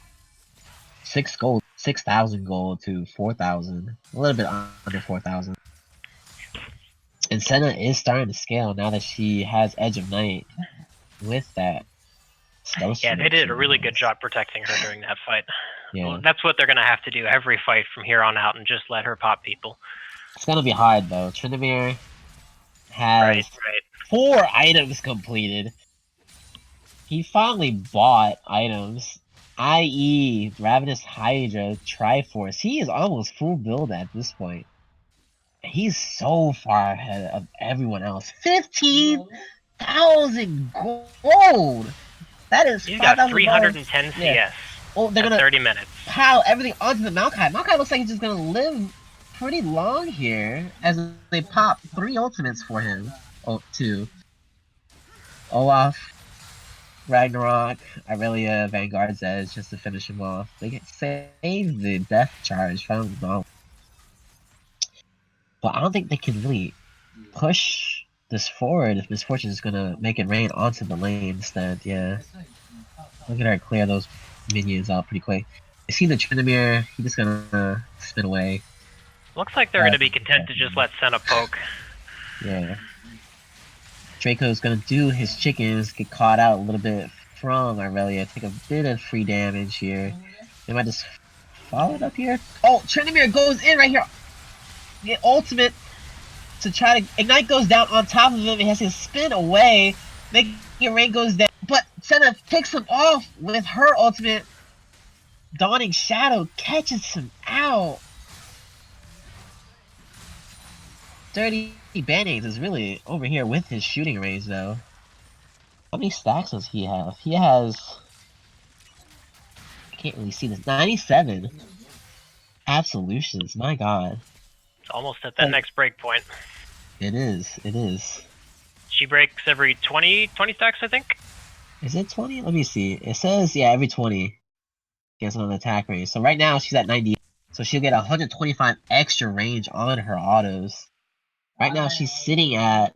S1: 6,000 gold to 4,000. A little bit under 4,000. And Senna is starting to scale now that she has Edge of Night with that.
S2: Yeah, they did a really good job protecting her during that fight.
S1: Yeah.
S2: Well, that's what they're going to have to do every fight from here on out and just let her pop people.
S1: It's going to be hard, though. Tryndamere has 4 items completed. He finally bought items, i.e. Ravenous Hydra, Triforce. He is almost full build at this point. He's so far ahead of everyone else. 15 5,000 gold. That is
S2: He's got
S1: 5,000
S2: 310
S1: Yeah.
S2: CS
S1: Oh, they're
S2: at
S1: gonna
S2: 30 minutes.
S1: pile everything onto the Maokai. Maokai looks like he's just gonna live pretty long here as they pop 3 ultimates for him. Oh, 2. Olaf, Ragnarok, Irelia, Vanguard's Edge just to finish him off. They can save the death charge from the but I don't think they can really push this forward if Misfortune is gonna make it rain onto the lane instead. Yeah. Look at her clear those minions out pretty quick. I see the Tryndamere, he's just gonna spin away.
S2: Looks like they're gonna be content to just let Senna poke.
S1: Yeah. Draco's gonna do his chickens, get caught out a little bit from Irelia, take a bit of free damage here. They might just follow it up here. Oh, Tryndamere goes in right here. The ultimate to try to Ignite goes down on top of him. He has to spin away, making rain goes down. But Senna picks him off with her ultimate. Dawning Shadow catches him out. Dirty Band-Aids is really over here with his shooting range though. How many stacks does he have? He has... I can't really see this. 97 absolutions, my god.
S2: It's almost at that next break point.
S1: It is, it is.
S2: She breaks every 20 stacks, I think?
S1: Is it 20? Let me see. It says, yeah, every 20 gets on attack range. So right now she's at 90. So she'll get 125 extra range on her autos. Right now she's sitting at...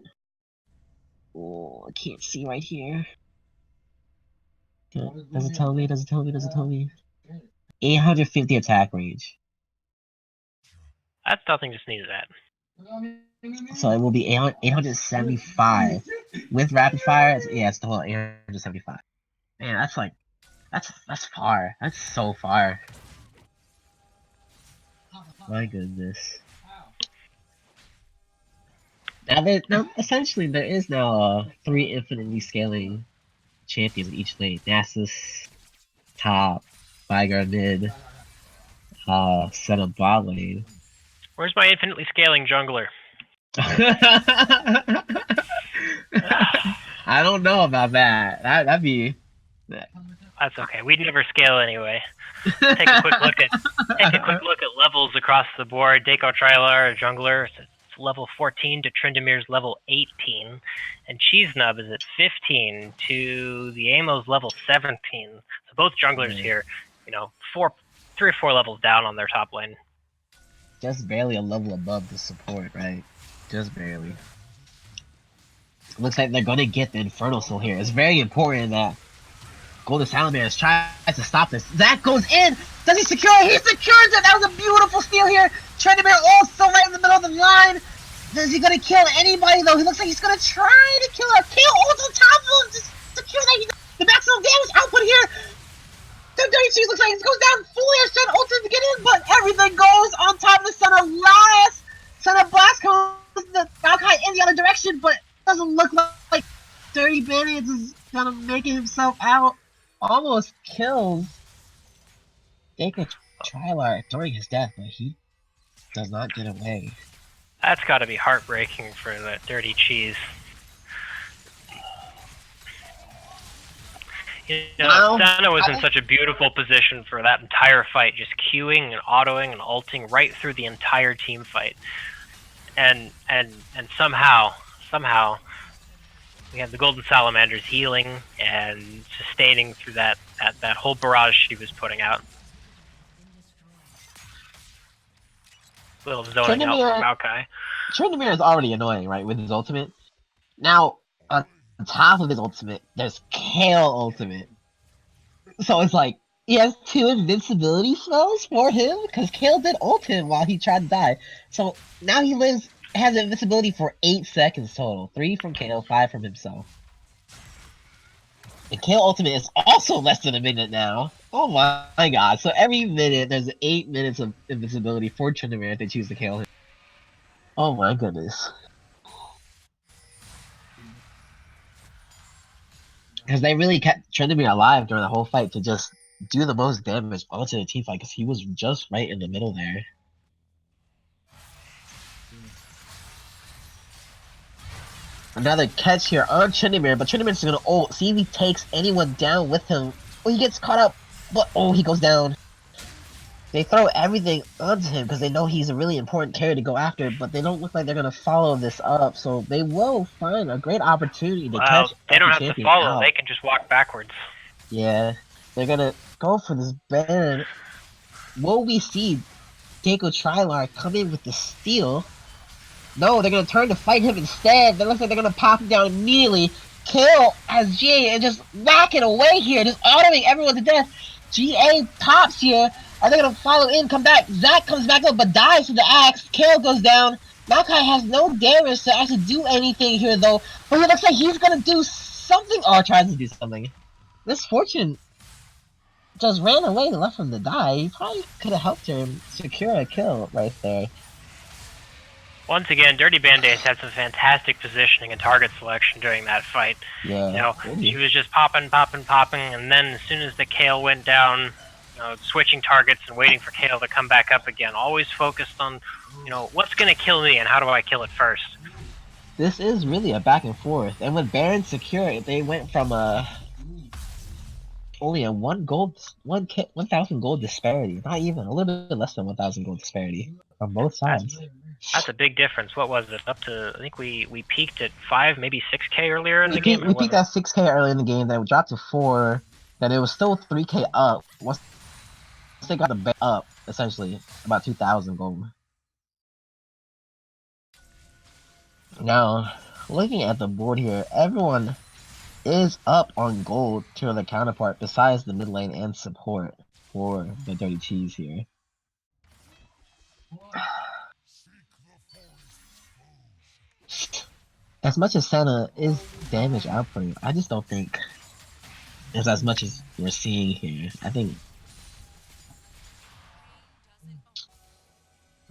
S1: Oh, I can't see right here. Does it tell me? Does it tell me? Does it tell me? 850 attack range.
S2: That's nothing to sneeze at.
S1: So it will be 875 with rapid fire. Yeah, it's the whole 875. Man, that's like that's far. That's so far. My goodness. Now essentially there is now 3 infinitely scaling champions in each lane. Nasus top, Vigar mid, Senna bot lane.
S2: Where's my infinitely scaling jungler?
S1: I don't know about that. That'd be.
S2: That's okay. We'd never scale anyway. Take a quick look at levels across the board. Deko Trilar, jungler, it's level 14 to Tryndamere's level 18, and Cheesenub is at 15 to the Amo's level 17. So both junglers here, you know, 3 or 4 levels down on their top lane.
S1: Just barely a level above the support, right? Just barely. Looks like they're gonna get the Infernal Soul here. It's very important that Golden Salamanders tries to stop this. Zach goes in! Does he secure it? He secures it! That was a beautiful steal here! Tryndamere also right in the middle of the line! Is he gonna kill anybody though? He looks like he's gonna try to kill her. Kill ult on top of him! Just secure that! The maximum damage output here! The Dirty Cheese looks like it goes down fully as Senna ultimate to get in, but everything goes on top of the Senna last! Senna blast comes the Maokai in the other direction, but doesn't look like Dirty Band-Aids is gonna make it himself out. Almost kills Deko Trilar during his death, but he does not get away.
S2: That's gotta be heartbreaking for the Dirty Cheese. You know, Senna was in such a beautiful position for that entire fight, just queuing and autoing and ulting right through the entire team fight. And somehow we have the Golden Salamanders healing and sustaining through that whole barrage she was putting out. Little zoning out from Maokai.
S1: Tryndamere is already annoying, right, with his ultimate. Now, on top of his ultimate, there's Kale ultimate. So it's like, he has 2 invincibility spells for him, because Kale did ult him while he tried to die. So now he has invincibility for 8 seconds total. 3 from Kale, 5 from himself. And Kale ultimate is also less than a minute now. Oh my god. So every minute, there's 8 minutes of invincibility for Tryndamere if they choose to Kale him. Oh my goodness. Because they really kept Tryndamere alive during the whole fight to just do the most damage onto the team fight, because he was just right in the middle there. Another catch here on Tryndamere, but Tryndamere's gonna ult. See if he takes anyone down with him. Oh, he gets caught up, but oh, he goes down. They throw everything onto him because they know he's a really important carry to go after, but they don't look like they're gonna follow this up, so they will find a great opportunity to catch
S2: Well, they don't
S1: every
S2: have to
S1: champion
S2: follow.
S1: out.
S2: They can just walk backwards.
S1: Yeah, they're gonna go for this ban. Will we see Keiko Trilar come in with the steal? No, they're gonna turn to fight him instead. It looks like they're gonna pop him down immediately. Kill as GA and just whack it away here, just autoing everyone to death. GA pops here. Are they gonna follow in, come back? Zach comes back up but dies from the axe. Kale goes down. Maokai has no damage to actually do anything here though. But it looks like he's gonna do something. Oh, tries to do something. This Fortune just ran away and left him to die. He probably could have helped him secure a kill right there.
S2: Once again, Dirty Band-Aids had some fantastic positioning and target selection during that fight.
S1: Yeah.
S2: She was just popping, and then as soon as the Kale went down, switching targets and waiting for Kale to come back up again. Always focused on, what's going to kill me and how do I kill it first.
S1: This is really a back and forth, and with Baron secure, they went from only a 1,000 gold disparity, not even a little bit less than 1,000 gold disparity on both sides.
S2: That's a big difference. What was it? Up to, I think we peaked at 5, maybe 6k earlier in the game.
S1: We peaked at 6k early in the game, then we dropped to 4, then it was still 3k up. Once they got the bet up, essentially about 2,000 gold. Now, looking at the board here, everyone is up on gold to their counterpart besides the mid lane and support for the Dirty Cheese here. As much as Santa is damage outputting, I just don't think it's as much as we're seeing here. I think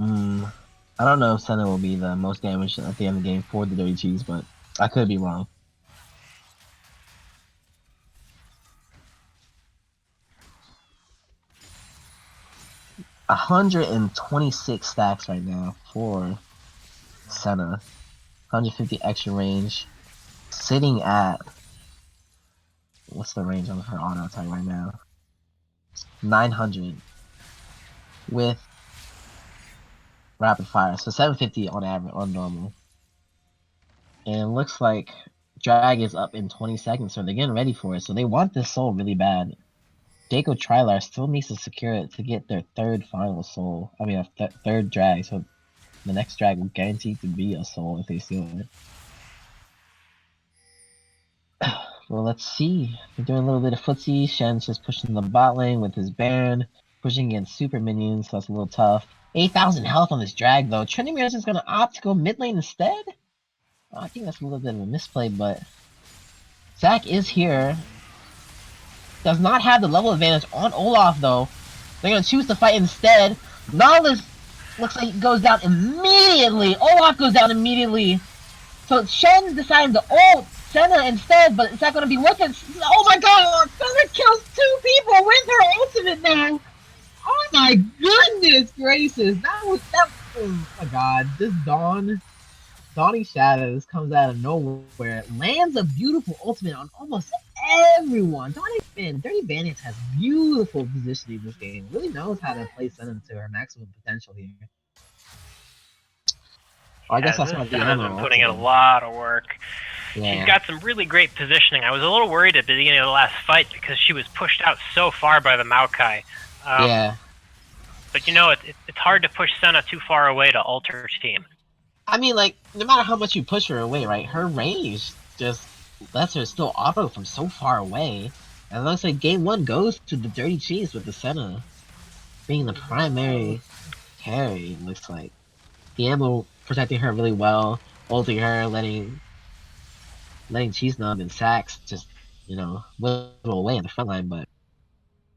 S1: I don't know if Senna will be the most damaged at the end of the game for the Dirty Cheese, but I could be wrong. $126 stacks right now for Senna. 150 extra range. Sitting at, what's the range on her auto attack right now? 900 with rapid fire, so 750 on average on normal. And it looks like drag is up in 20 seconds, so they're getting ready for it. So they want this soul really bad. Daco Trilar still needs to secure it to get their third final soul. I mean, a third drag, so the next drag will guarantee to be a soul if they steal it. Well, let's see. They're doing a little bit of footsie. Shen's just pushing the bot lane with his Baron, pushing against super minions, so that's a little tough. 8,000 health on this drag, though. Tryndamere is just going to opt to go mid lane instead? I think that's a little bit of a misplay, but Zach is here. Does not have the level advantage on Olaf, though. They're going to choose to fight instead. Nautilus looks like he goes down immediately. Olaf goes down immediately. So Shen decided to ult Senna instead, but it's not going to be worth it. Oh my god! Senna kills 2 people with her ultimate now! Oh my goodness gracious! Oh my god, this Dawning Shadows comes out of nowhere, lands a beautiful ultimate on almost everyone. Dirty Bandits has beautiful positioning in this game. Really knows how to play Senna to her maximum potential here. Oh, I guess that's why
S2: Senna's been putting in a lot of work. Yeah. She's got some really great positioning. I was a little worried at the beginning of the last fight because she was pushed out so far by the Maokai.
S1: Yeah.
S2: But it's hard to push Senna too far away to ult her team.
S1: I mean, like, no matter how much you push her away, right, her range just lets her still auto from so far away. And it looks like game 1 goes to the Dirty Cheese with the Senna being the primary carry, it looks like. Diablo protecting her really well, ulting her, letting Cheese Nub and Sax just, whittle away in the front line, but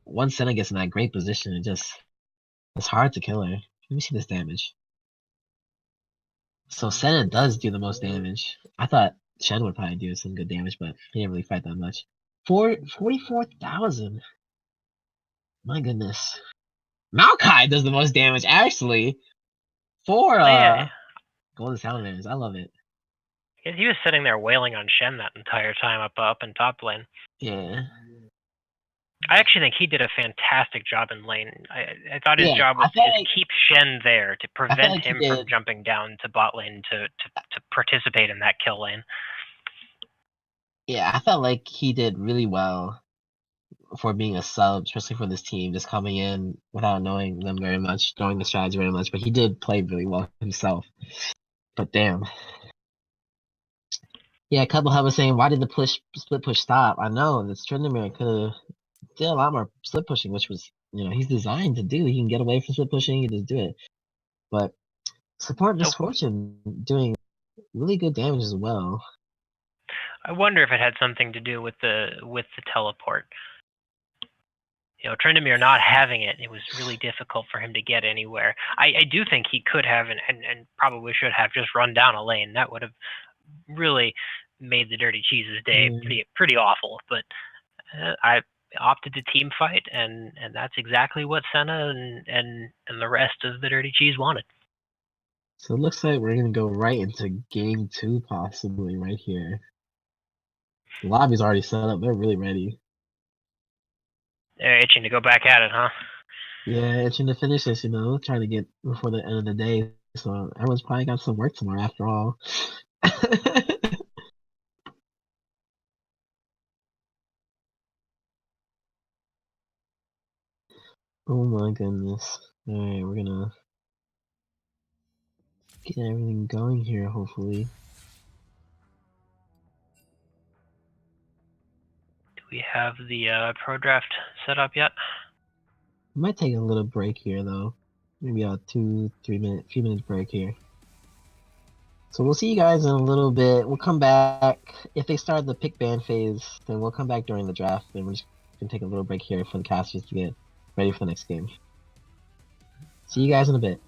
S1: once Senna gets in that great position, it's hard to kill her. Let me see this damage. So Senna does do the most damage. I thought Shen would probably do some good damage, but he didn't really fight that much. 44,000. My goodness. Maokai does the most damage, actually. For Golden Salamanders. I love it.
S2: He was sitting there wailing on Shen that entire time up in top lane.
S1: Yeah.
S2: I actually think he did a fantastic job in lane. I thought his
S1: Yeah,
S2: job was
S1: I
S2: to
S1: felt
S2: just
S1: like
S2: keep Shen there to prevent
S1: he
S2: him from
S1: did.
S2: jumping down to bot lane to participate in that kill lane.
S1: Yeah, I felt like he did really well for being a sub, especially for this team, just coming in without knowing them very much, knowing the strategy very much. But he did play really well himself. But damn. Yeah, a couple of was saying, why did the split push stop? I know this Tryndamere could have did a lot more split pushing, which was, he's designed to do. He can get away from split pushing, he can just do it. But support Misfortune doing really good damage as well.
S2: I wonder if it had something to do with the teleport. Tryndamere not having it, it was really difficult for him to get anywhere. I do think he could have and probably should have just run down a lane. That would have really made the Dirty Cheese's day pretty awful. But I opted to team fight, and that's exactly what Senna and the rest of the Dirty Cheese wanted.
S1: So it looks like we're gonna go right into game 2 possibly right here. The lobby's already set up, they're really ready.
S2: They're itching to go back at it, huh?
S1: Yeah, itching to finish this, trying to get before the end of the day. So everyone's probably got some work tomorrow after all. Oh my goodness. Alright, we're gonna get everything going here, hopefully.
S2: Do we have the pro draft set up yet?
S1: We might take a little break here, though. Maybe a 2-3 minute, few minutes break here. So we'll see you guys in a little bit. We'll come back. If they start the pick ban phase, then we'll come back during the draft. Then we're just gonna take a little break here for the casters to get ready for the next game. See you guys in a bit.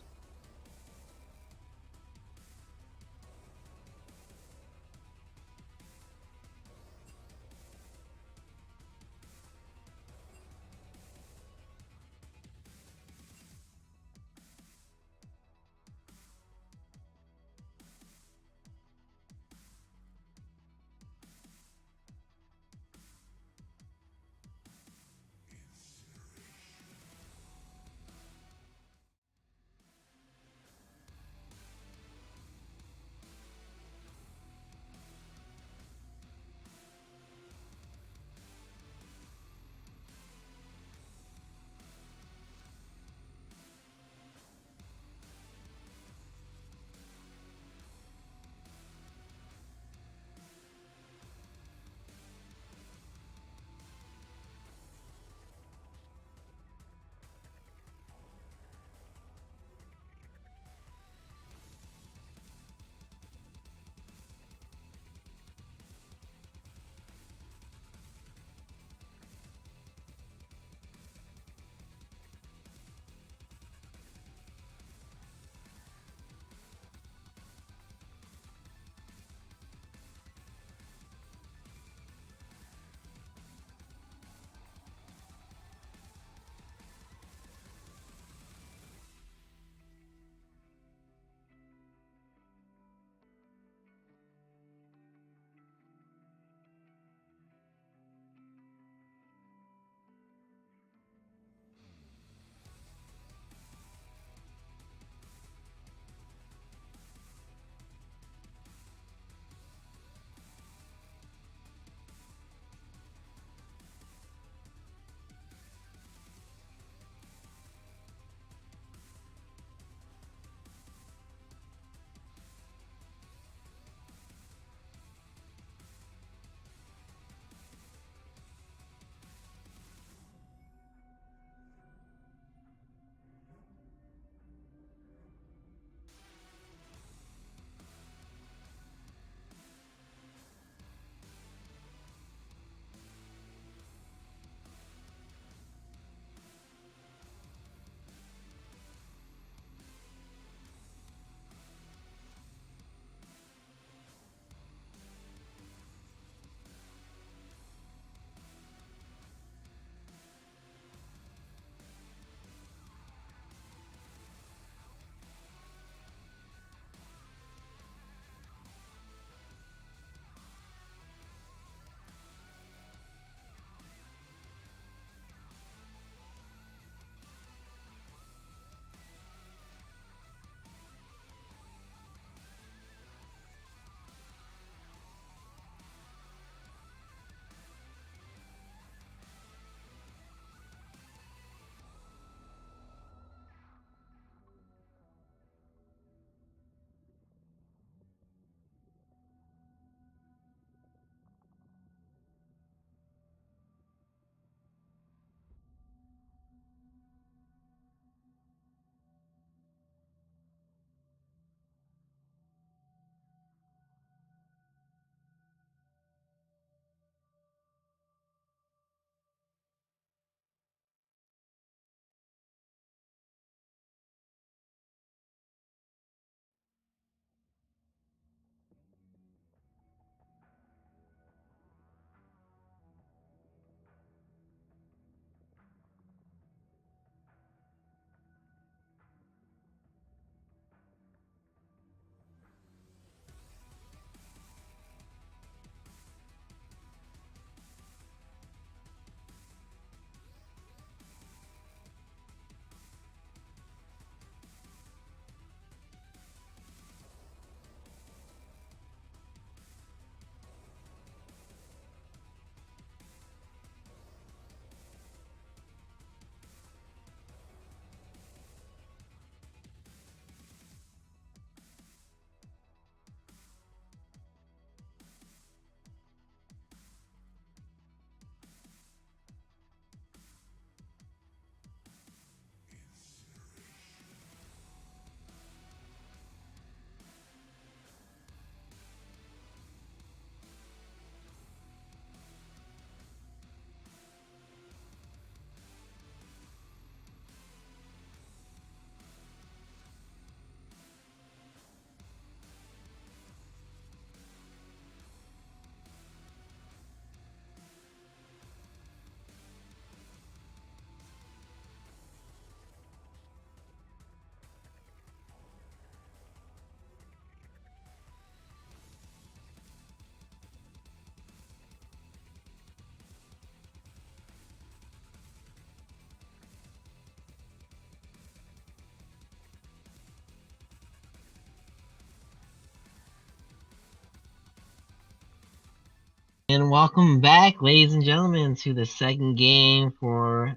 S1: And welcome back, ladies and gentlemen, to the second game for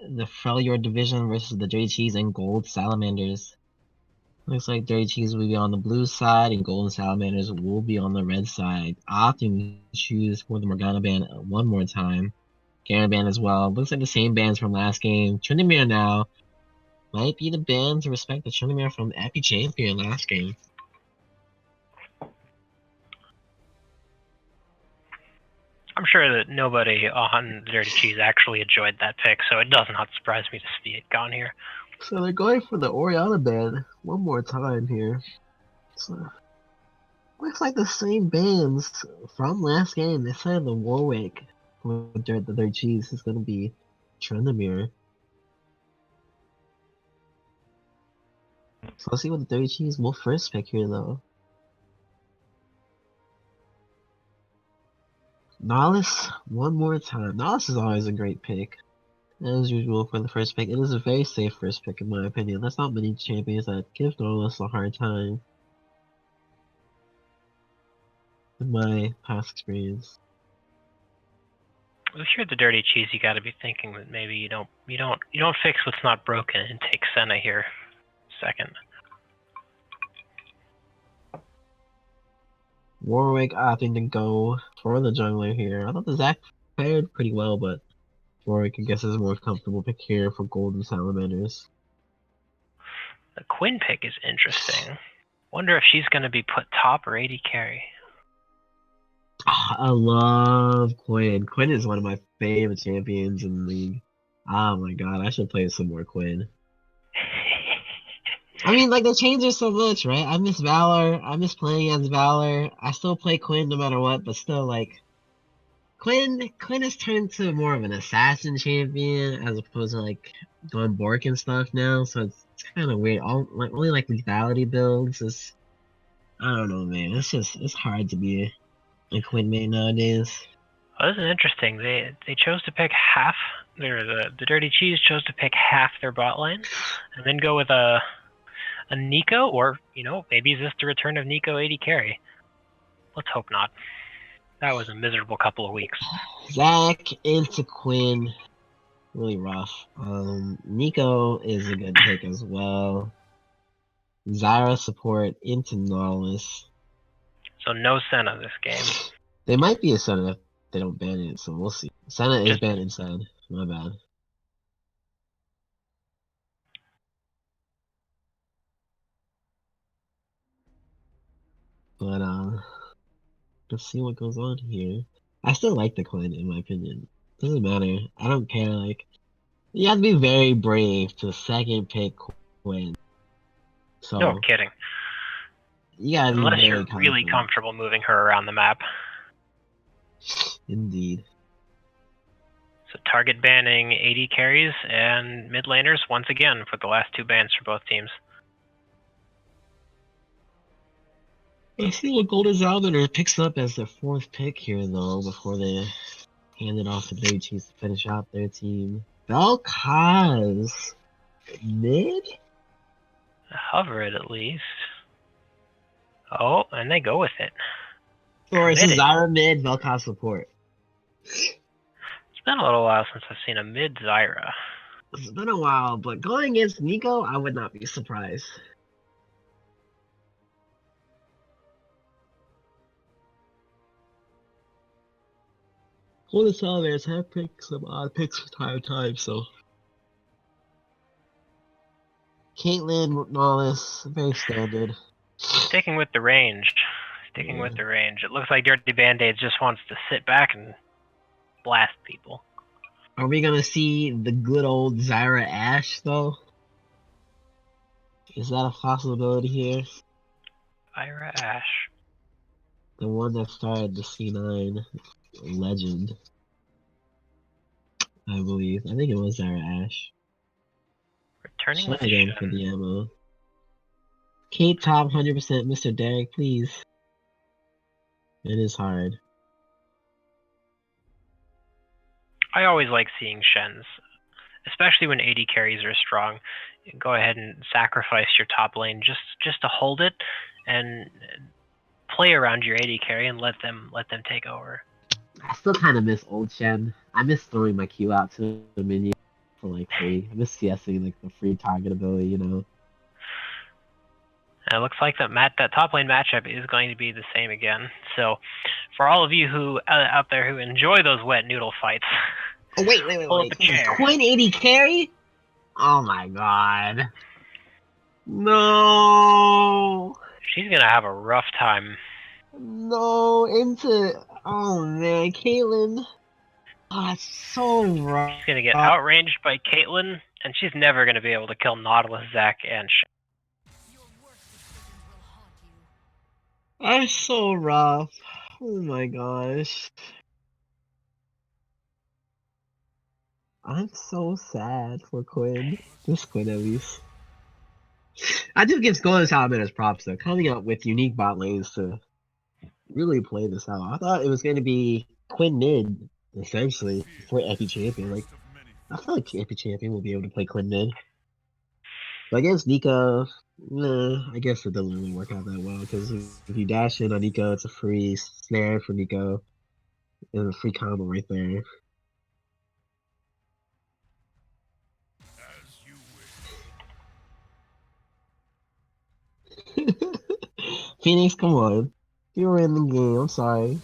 S1: the Freljord division versus the Dirty Cheese and Gold Salamanders. Looks like Dirty Cheese will be on the blue side and Golden Salamanders will be on the red side. Opting to choose for the Morgana band one more time. Garen band as well. Looks like the same bands from last game. Tryndamere now might be the band to respect the Tryndamere from Epi Champion last game.
S2: I'm sure that nobody on Dirty Cheese actually enjoyed that pick, so it does not surprise me to see it gone here.
S1: So they're going for the Oriana band one more time here. So looks like the same bands from last game. They said the Warwick with the Dirty Cheese is going to be Tryndamere. So let's see what the Dirty Cheese will first pick here, though. Nautilus, one more time. Nautilus is always a great pick. As usual for the first pick. It is a very safe first pick in my opinion. There's not many champions that give Nautilus a hard time. In my past experience.
S2: If you're the Dirty Cheese, you got to be thinking that maybe you don't fix what's not broken and take Senna here second.
S1: Warwick opting to go for the jungler here. I thought the Zac fared pretty well, but Warwick I guess is a more comfortable pick here for Golden Salamanders.
S2: The Quinn pick is interesting. Wonder if she's going to be put top or AD carry.
S1: I love Quinn. Quinn is one of my favorite champions in the league. Oh my god, I should play some more Quinn. I mean, like, they changed her so much, right? I miss Valor. I miss playing as Valor. I still play Quinn no matter what, but still, like, Quinn has turned to more of an assassin champion as opposed to, like, going Bork and stuff now, so it's kind of weird. Only, like, lethality builds. I don't know, man. It's hard to be a Quinn main nowadays.
S2: Well, this is interesting. They chose to pick half. The Dirty Cheese chose to pick half their bot lane, and then go with a Nico, or maybe is this the return of Nico AD carry? Let's hope not. That was a miserable couple of weeks.
S1: Zac into Quinn, really rough. Nico is a good pick as well. Zyra support into Nautilus.
S2: So no Senna this game.
S1: They might be a Senna if they don't ban it, so we'll see. Senna is banned inside. My bad. But let's see what goes on here. I still like the Quinn in my opinion. Doesn't matter. I don't care. Like, you have to be very brave to second pick Quinn. So
S2: no kidding.
S1: You gotta
S2: Unless
S1: be very
S2: you're really comfortable moving her around the map.
S1: Indeed.
S2: So target banning AD carries and mid laners once again for the last two bans for both teams.
S1: Let's see what Golden Salamander picks up as their fourth pick here, though, before they hand it off to Dirty Cheese to finish out their team. Vel'Koz mid?
S2: Hover it at least. Oh, and they go with it.
S1: Or is it Zyra mid, Vel'Koz support?
S2: It's been a little while since I've seen a mid Zyra.
S1: It's been a while, but going against Nico, I would not be surprised. Golden Salamanders have picked some odd picks from time to time, so. Caitlyn, Nautilus, very standard.
S2: Sticking with the range. With the range. It looks like Dirty Band-Aids just wants to sit back and blast people.
S1: Are we gonna see the good old Zyra Ashe, though? Is that a possibility here?
S2: Zyra Ashe.
S1: The one that started the C9 legend. I believe. I think it was Zyra Ashe.
S2: Returning with
S1: again for the ammo. Kate top 100%, Mr. Derek, please. It is hard.
S2: I always like seeing Shens, especially when AD carries are strong. Go ahead and sacrifice your top lane just to hold it and play around your AD carry and let them take over.
S1: I still kind of miss old Shen. I miss throwing my Q out to the minion for like free. I miss CSing like the free target ability, you know.
S2: And it looks like that top lane matchup is going to be the same again. So, for all of you who out there who enjoy those wet noodle fights,
S1: Oh wait,
S2: pull up a
S1: this is
S2: chair.
S1: Quinn 80 carry? Oh my god. No.
S2: She's gonna have a rough time.
S1: No, oh man, Caitlyn. Oh, it's so rough.
S2: She's gonna get outranged by Caitlyn, and she's never gonna be able to kill Nautilus, Zac, and
S1: I'm so rough. Oh my gosh. I'm so sad for Quinn. This Quinn at least. I do give Golden Salamanders props though, coming up with unique bot lanes to really play this out. I thought it was going to be Quinn mid, essentially, for Epi Champion. Like, I feel like Epi Champion will be able to play Quinn mid. But against Nico, nah, I guess it doesn't really work out that well, because if you dash in on Nico, it's a free snare for Nico, and a free combo right there. Phoenix, come on. You were in the game, I'm sorry.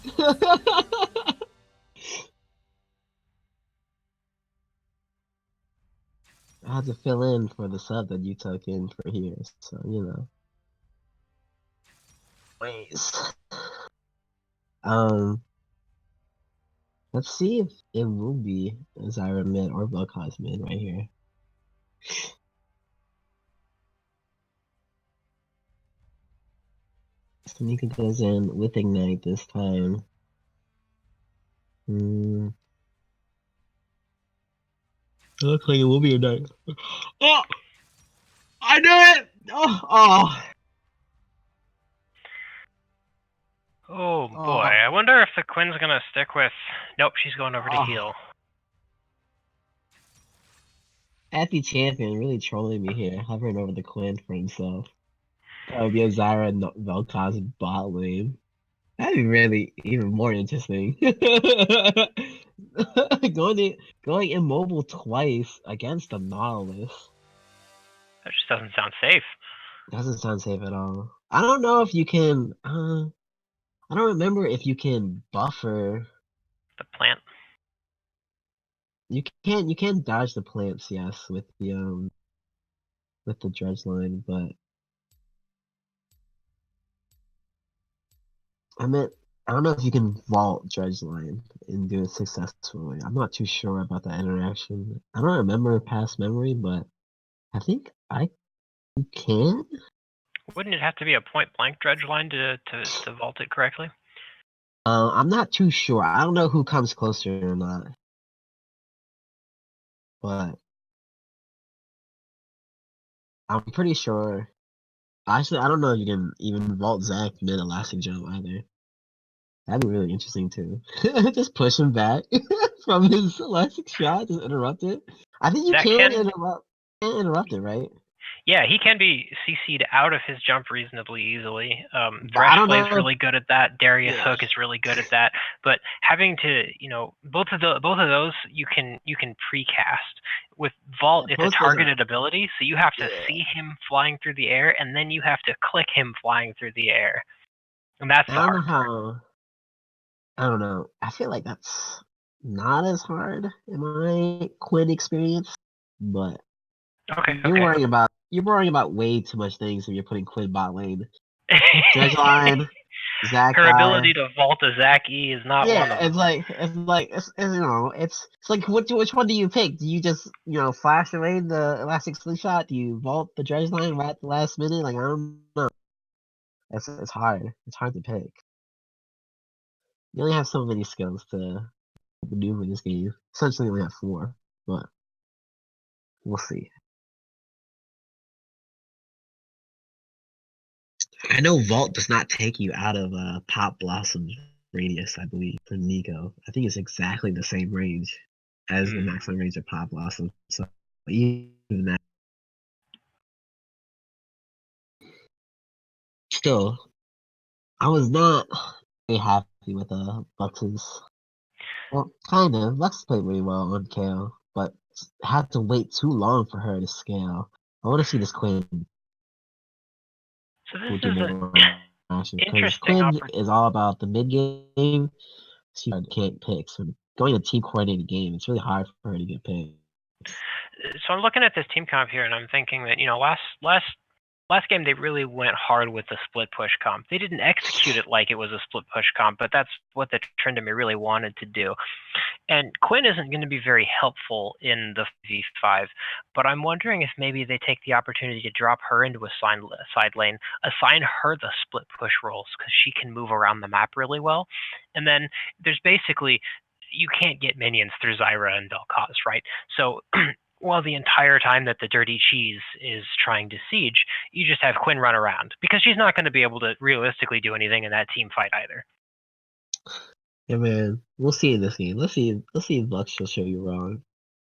S1: I had to fill in for the sub that you took in for here, so you know. Ways. Let's see if it will be Zyra mid or Vel'Koz mid right here. Samika goes in with Ignite this time. It looks like it will be Ignite. Oh! I knew it!
S2: Oh boy, I wonder if the Quinn's gonna stick with... Nope, she's going over to heal.
S1: Epi Champion really trolling me here, hovering over the Quinn for himself. That would be a Zyra and Vel'Koz bot lane. That'd be really even more interesting. going immobile twice against the Nautilus.
S2: That just doesn't sound safe.
S1: Doesn't sound safe at all. I don't know if you can. I don't remember if you can buffer
S2: the plant.
S1: You can dodge the plants, yes, with the dredge line, but I don't know if you can vault dredge line and do it successfully. I'm not too sure about that interaction. I don't remember past memory, but I think I can.
S2: Wouldn't it have to be a point blank dredge line to vault it correctly?
S1: I'm not too sure. I don't know who comes closer or not, but I'm pretty sure. Actually, I don't know if you can even vault Zac mid elastic jump either. That'd be really interesting too. Just push him back from his elastic shot, just interrupt it. I think you can interrupt it, right?
S2: Yeah, he can be CC'd out of his jump reasonably easily. Thresh is really good at that. Darius Hook is really good at that. But having to, both of those you can precast. With Vault, it's a targeted ability, so you have to see him flying through the air, and then you have to click him flying through the air, and that's the hard part.
S1: I don't know. I feel like that's not as hard in my Quinn experience, but you're worrying about way too much things when you're putting Quinn bot lane. Dredge line, Zac.
S2: Her ability to vault a Zac E is not one of them.
S1: It's like which one do you pick? Do you just flash away the elastic slingshot? Do you vault the dredge line right at the last minute? Like I don't know. It's hard. It's hard to pick. You only have so many skills to maneuver in this game. Essentially, only have 4, but we'll see. I know Vault does not take you out of Pop Blossom radius, I believe, for Nico. I think it's exactly the same range as the maximum range of Pop Blossom. So even that. Still, I was not very happy with Bucks' Well, kind of. Lux played really well on Kale, but had to wait too long for her to scale. I want to see this Quinn
S2: So this
S1: who do
S2: is an
S1: more matches because
S2: interesting
S1: Quinn
S2: opportunity.
S1: is all about the mid game. She can't pick, so going a team coordinated game, it's really hard for her to get picks.
S2: So I'm looking at this team comp here, and I'm thinking that last game they really went hard with the split push comp. They didn't execute it like it was a split push comp, but that's what the Tryndamere really wanted to do. And Quinn isn't going to be very helpful in the V5, but I'm wondering if maybe they take the opportunity to drop her into a side lane, assign her the split push roles because she can move around the map really well. And then there's basically, you can't get minions through Zyra and Vel'Koz, right? So while the entire time that the Dirty Cheese is trying to siege, you just have Quinn run around because she's not going to be able to realistically do anything in that team fight either.
S1: Yeah, man, we'll see in this game. Let's see if Lux will show you wrong.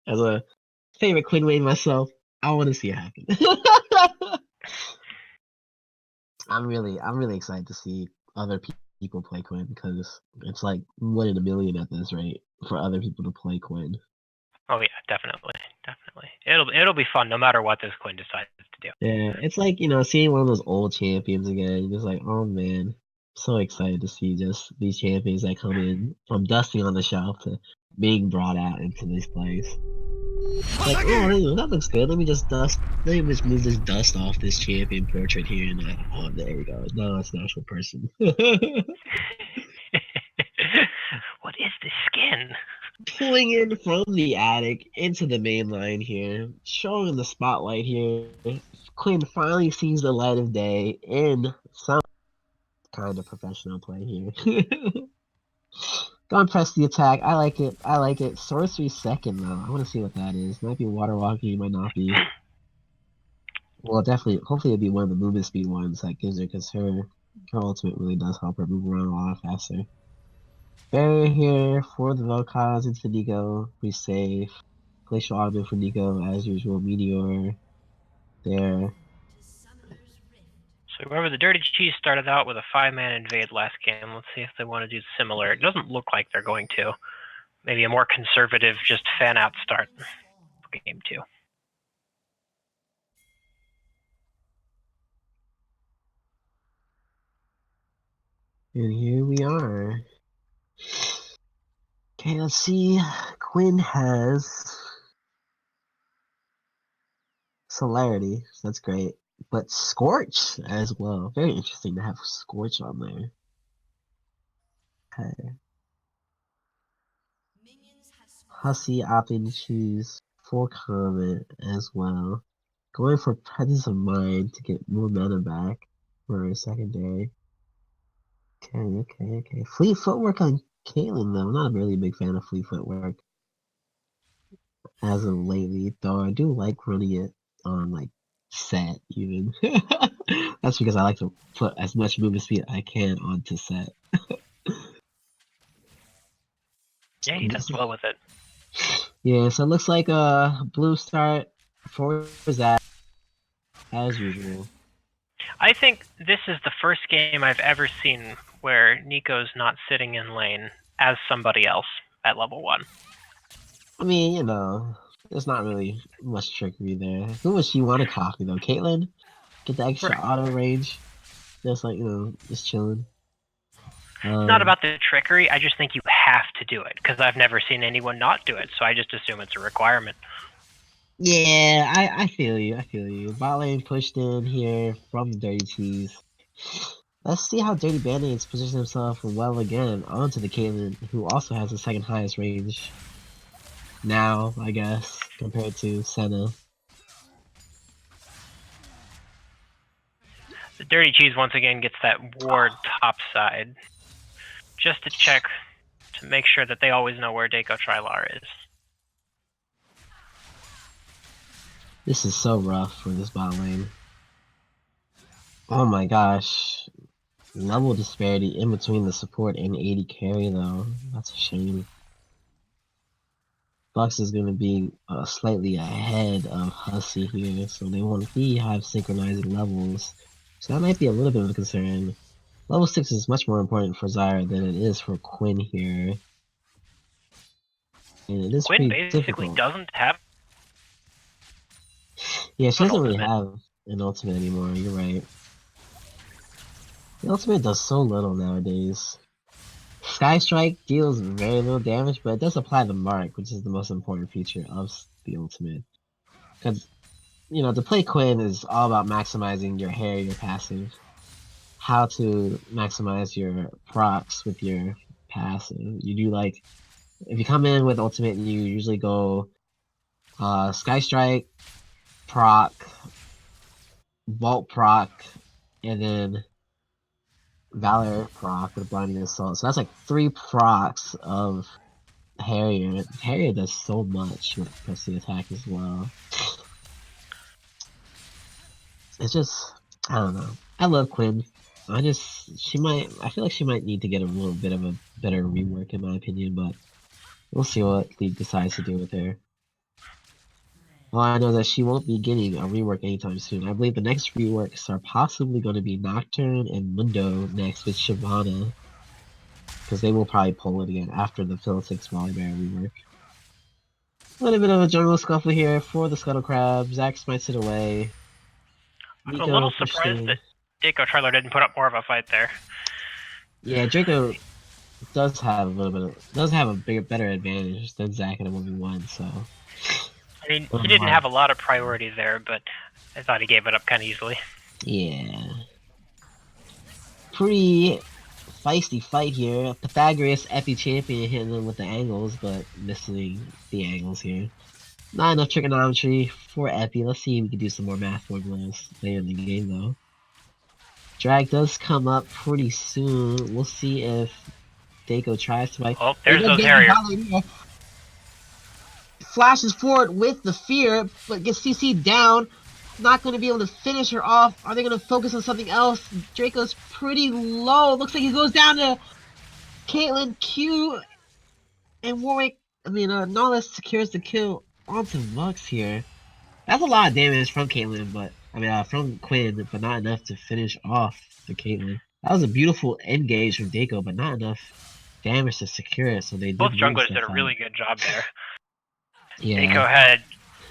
S1: As a favorite Quinn Wayne myself, I want to see it happen. I'm really excited to see other people play Quinn because it's like 1 in a million at this rate for other people to play Quinn.
S2: Oh yeah, definitely. It'll be fun no matter what this Quinn decides to do.
S1: Yeah, it's like, seeing one of those old champions again. Just like, oh man, so excited to see just these champions that come in from dusting on the shelf to being brought out into this place. Like, oh, that looks good. Let me just move this dust off this champion portrait here, and oh, there we go. Now it's an actual person.
S2: What is this skin?
S1: Pulling in from the attic into the main line here, showing the spotlight here. Quinn finally sees the light of day in some kind of professional play here. Go and press the attack. I like it. I like it. Sorcery second though. I want to see what that is. Might be water walking. Might not be. Well, definitely. Hopefully, it'll be one of the movement speed ones that gives her, because her ultimate really does help her move around a lot faster. Barrier here for the Vel'Koz into Nico. Be safe. Glacial Augment for Nico as usual. Meteor there.
S2: So whoever the Dirty Cheese started out with a 5-man invade last game, let's see if they want to do similar. It doesn't look like they're going to. Maybe a more conservative, just fan out start for game 2.
S1: And here we are. Okay, let's see. Quinn has Celerity, so that's great. But Scorch as well. Very interesting to have Scorch on there. Okay. Hussy opting to choose full comment as well. Going for Presence of Mind to get more mana back for a secondary. Okay. Fleet Footwork on Caitlyn though. I'm not really a big fan of Fleet Footwork as of lately, though I do like running it on like set even. That's because I like to put as much movement speed I can onto set.
S2: Yeah, he does well with it.
S1: Yeah, so it looks like a blue start for Zach as usual.
S2: I think this is the first game I've ever seen where Nico's not sitting in lane as somebody else at level 1.
S1: I mean, there's not really much trickery there. Who would she want to copy though? Caitlyn? Get the extra auto range. Just like, just chilling.
S2: It's not about the trickery. I just think you have to do it because I've never seen anyone not do it. So I just assume it's a requirement.
S1: Yeah, I feel you. Bot lane pushed in here from Dirty Cheese. Let's see how Dirty Band-Aids position himself well again onto the Caitlyn, who also has the second highest range now, I guess, compared to Senna.
S2: The Dirty Cheese once again gets that ward topside just to check to make sure that they always know where Deco Trilar is.
S1: This is so rough for this bot lane. Oh my gosh. Level disparity in between the support and AD carry though. That's a shame. Bucks is going to be slightly ahead of Hussy here, so they won't have synchronized levels. So that might be a little bit of a concern. Level 6 is much more important for Zyra than it is for Quinn here. and it is
S2: Quinn
S1: pretty
S2: basically
S1: difficult.
S2: doesn't have.
S1: Yeah, she
S2: an
S1: doesn't really
S2: ultimate.
S1: have an ultimate anymore. You're right. The ultimate does so little nowadays. Sky Strike deals very little damage, but it does apply the mark, which is the most important feature of the ultimate. Because, you know, to play Quinn is all about maximizing your hair, your passive. How to maximize your procs with your passive. You do like, if you come in with ultimate, you usually go Sky Strike, proc, Vault proc, and then Valor proc with Blinding Assault. So that's like 3 procs of Harrier. Harrier does so much with pressing attack as well. It's just, I don't know. I love Quinn. I feel like she might need to get a little bit of a better rework in my opinion, but we'll see what League decides to do with her. Well, I know that she won't be getting a rework anytime soon. I believe the next reworks are possibly going to be Nocturne and Mundo next with Shyvana, because they will probably pull it again after the Phil 6 Volibear rework. A little bit of a jungle scuffle here for the Scuttle Crab. Zac smites it away.
S2: I'm a little
S1: Nico
S2: surprised
S1: pushing.
S2: that Dako Charler didn't put up more of a fight there.
S1: Yeah, Draco does have a little bit of, does have a bigger, better advantage than Zac in a 1v1, so.
S2: I mean, he didn't have a lot of priority there, but I thought he gave it up kind of easily.
S1: Yeah. Pretty feisty fight here. Pythagoras, Epi champion, hitting them with the angles, but missing the angles here. Not enough trigonometry for Epi. Let's see if we can do some more math formulas later in the game, though. Drag does come up pretty soon. We'll see if Dako tries to fight.
S2: Oh,
S1: He
S2: there's
S1: does
S2: those
S1: get the
S2: Harrier.
S1: Valiant. Flashes forward with the fear, but gets CC'd down. Not going to be able to finish her off. Are they going to focus on something else? Draco's pretty low. Looks like he goes down to Caitlyn, Q, and Warwick. Nala secures the kill onto Lux here. That's a lot of damage from Caitlyn, from Quinn, but not enough to finish off the Caitlyn. That was a beautiful engage from Dako, but not enough damage to secure it, so they did
S2: Both
S1: lose
S2: junglers
S1: the
S2: did a
S1: fight.
S2: really good job there.
S1: Yeah.
S2: Dako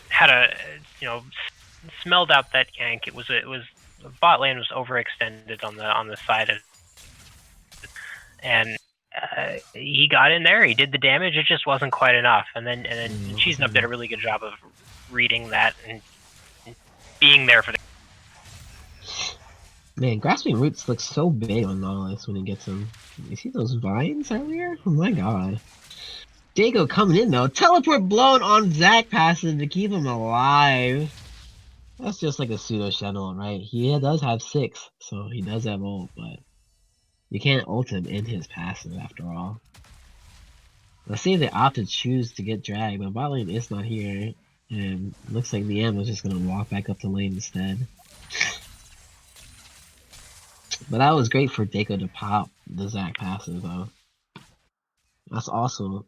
S2: had a smelled out that gank. It was bot lane was overextended on the side of, and he got in there. He did the damage. It just wasn't quite enough. And then CasualEAL did a really good job of reading that and being there for the.
S1: Man, Grasping Roots looks so big on Nautilus when he gets them. You see those vines earlier? Oh my god. Dago coming in though. Teleport blown on Zac passing to keep him alive. That's just like a pseudo Shenlong, right? He does have 6, so he does have ult, but you can't ult him in his passive after all. Let's see if they opt to choose to get dragged, but bot lane is not here. And looks like Liam was just gonna walk back up the lane instead. But that was great for Dako to pop the Zac passive though. That's also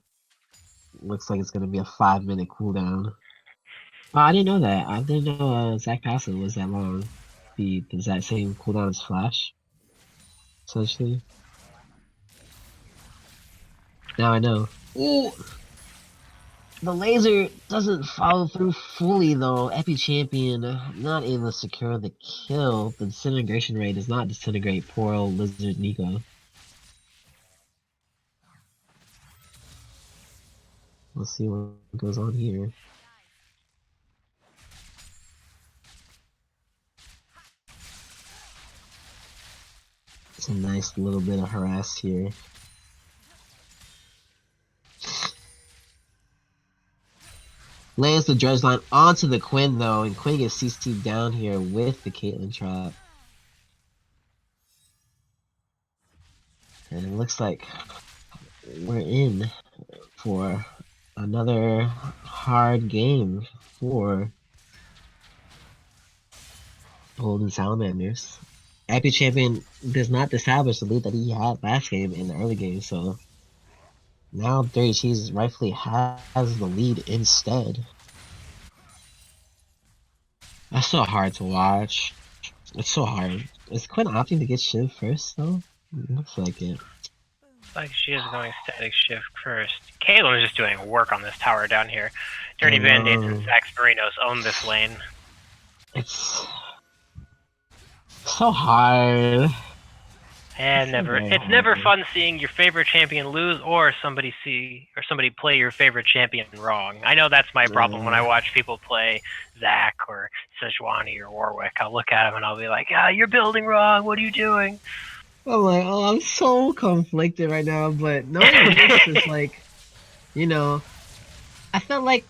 S1: looks like it's gonna be a 5-minute cooldown. Oh, I didn't know that. I didn't know Zac passive was that long. Does that same cooldown as Flash? Essentially. Now I know. Ooh! The laser doesn't follow through fully though. Epi champion not able to secure the kill. The disintegration rate does not disintegrate poor old lizard Nico. Let's see what goes on here. It's a nice little bit of harass here. Lands the dredge line onto the Quinn though, and Quinn gets CC'd down here with the Caitlyn trap. And it looks like we're in for another hard game for Golden Salamanders. Epic Champion does not establish the lead that he had last game in the early game, so now Dirty Cheese rightfully has the lead instead. That's so hard to watch. It's so hard. Is Quinn opting to get Shiv first though? Looks like it.
S2: Like she is going static shift first. Caitlyn is just doing work on this tower down here. Dirty Band-Aids and Zax Marinos own this lane.
S1: It's so hard.
S2: And it's never fun seeing your favorite champion lose or somebody play your favorite champion wrong. I know that's my problem when I watch people play Zac or Sejuani or Warwick. I'll look at them and I'll be like, you're building wrong. What are you doing?
S1: I'm like, I'm so conflicted right now, but knowing this is like, I felt like,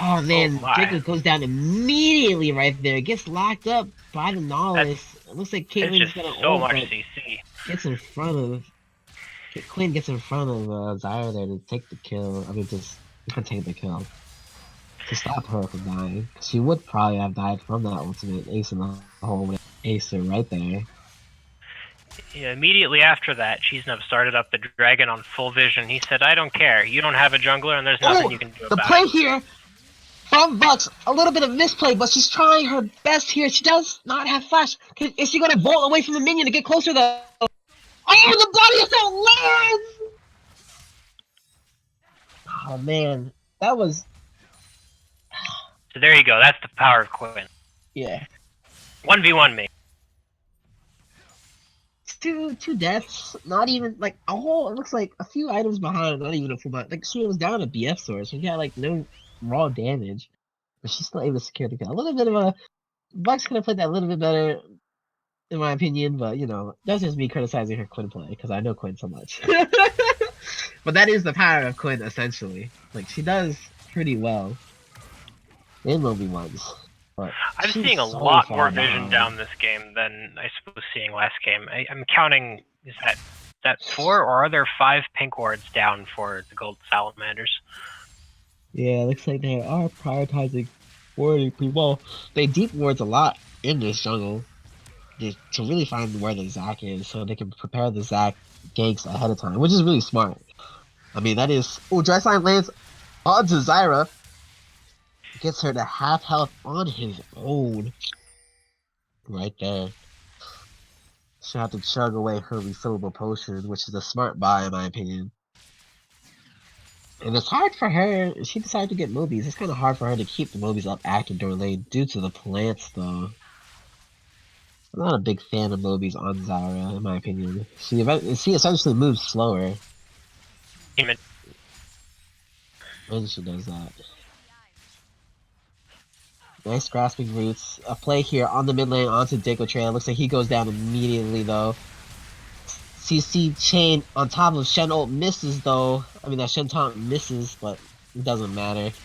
S1: oh man, Jacob goes down immediately right there, gets locked up by the Nautilus. It looks like Caitlyn's gonna
S2: so much CC.
S1: Gets in front of Quinn gets in front of Zyra there to take the kill. I mean, just take the kill to stop her from dying. She would probably have died from that ultimate ace in the hole with Acer right there.
S2: Yeah, immediately after that, CasualEAL started up the dragon on full vision. He said, "I don't care. You don't have a jungler, and there's nothing you can do about it."
S1: The play here from Vux, a little bit of misplay, but she's trying her best here. She does not have flash. Is she gonna bolt away from the minion to get closer though? Oh, the body assault lands! Oh man, that was.
S2: So there you go. That's the power of Quinn.
S1: Yeah.
S2: 1v1 me.
S1: Two deaths. Not even like a whole. It looks like a few items behind. Not even a full butt. Like she was down a BF sword, so she had like no raw damage, but she's still able to secure the kill. A little bit of a. Bucks could have played that a little bit better, in my opinion, but that's just me criticizing her Quinn play because I know Quinn so much. But that is the power of Quinn, essentially. Like she does pretty well in 1v1s. But
S2: I'm seeing a lot more vision down this game than I suppose seeing last game. I'm counting, is that 4 or are there 5 pink wards down for the gold salamanders?
S1: Yeah, it looks like they are prioritizing warding pretty well. They deep wards a lot in this jungle to really find where the Zac is so they can prepare the Zac ganks ahead of time, which is really smart. I mean, that is... Oh, Dry Slime lands onto Zyra. Gets her to half health on his own. Right there. She'll have to chug away her refillable potion, which is a smart buy in my opinion. And it's hard for her. She decided to get mobies. It's kind of hard for her to keep the mobies up active during lane due to the plants, though. I'm not a big fan of mobies on Zyra, in my opinion. She essentially moves slower. When she does that. Nice grasping roots. A play here on the mid lane onto Deco Trail. Looks like he goes down immediately though. CC chain on top of Shen ult misses though. I mean that Shen taunt misses, but it doesn't matter.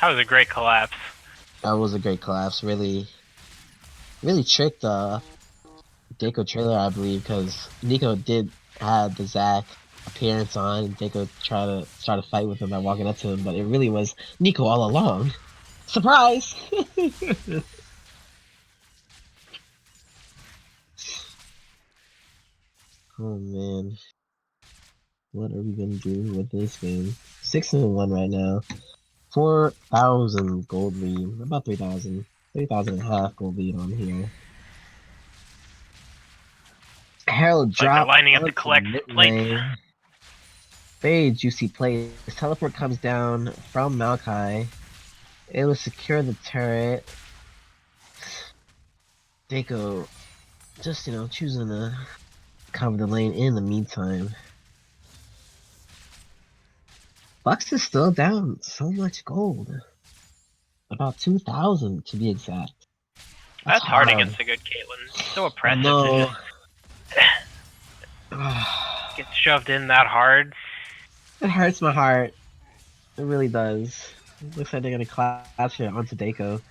S2: That was a great collapse.
S1: That was a great collapse. Really tricked Deco Trailer, I believe, because Nico did have the Zac appearance on and Deco tried to start a fight with him by walking up to him, but it really was Nico all along. Surprise! Oh man. What are we gonna do with this game? 6-1 right now. 4,000 gold lead. About 3,000. 3,000 and a half gold lead on here. Herald drop.
S2: Like lining up to collect plates.
S1: Very juicy play. His teleport comes down from Maokai. Able to secure the turret. Deco just, choosing to cover the lane in the meantime. Bucks is still down so much gold. About 2,000 to be exact.
S2: That's hard against a good Caitlyn. So oppressive to just get shoved in that hard.
S1: It hurts my heart. It really does. It looks like they're gonna clash it onto Deco.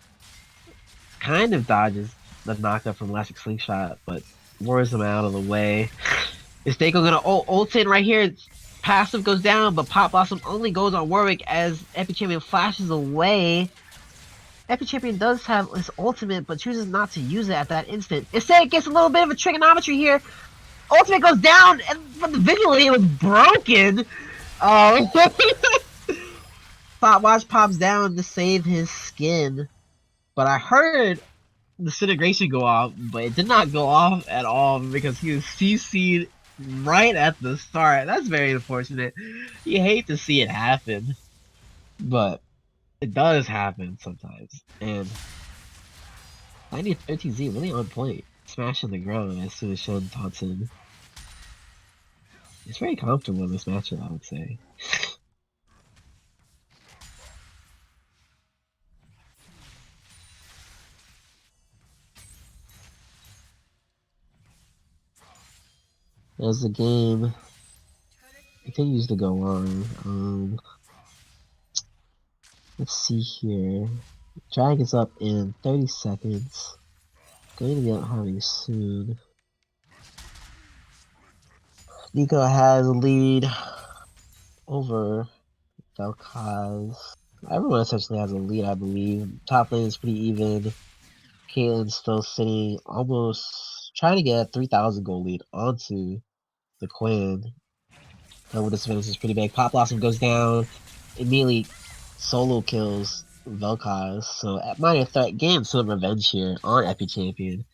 S1: Kind of dodges the knockup from Elastic Slingshot, but wars him out of the way. Is Deco gonna ult in right here? Passive goes down, but Pop Blossom only goes on Warwick as Epic Champion flashes away. Epic Champion does have his ultimate, but chooses not to use it at that instant. Instead, it gets a little bit of a trigonometry here. Ultimate goes down, but the visually it was broken. Pop Watch pops down to save his skin. But I heard the disintegration go off, but it did not go off at all because he was CC'd right at the start. That's very unfortunate. You hate to see it happen, but it does happen sometimes. And 9013Z really on point, smashing the ground as soon as Sean taunts him. It's very comfortable in this matchup, I would say. As the game continues to go on, let's see here. Drag is up in 30 seconds. Going to be out having soon. Nico has a lead over Vel'Koz. Everyone essentially has a lead, I believe. Top lane is pretty even. Caitlyn's still sitting almost trying to get a 3,000 gold lead onto the Quinn. With this finish is pretty big. Pop Blossom goes down, immediately solo kills Vel'Koz. So at minor threat, getting some revenge here on Epi Champion.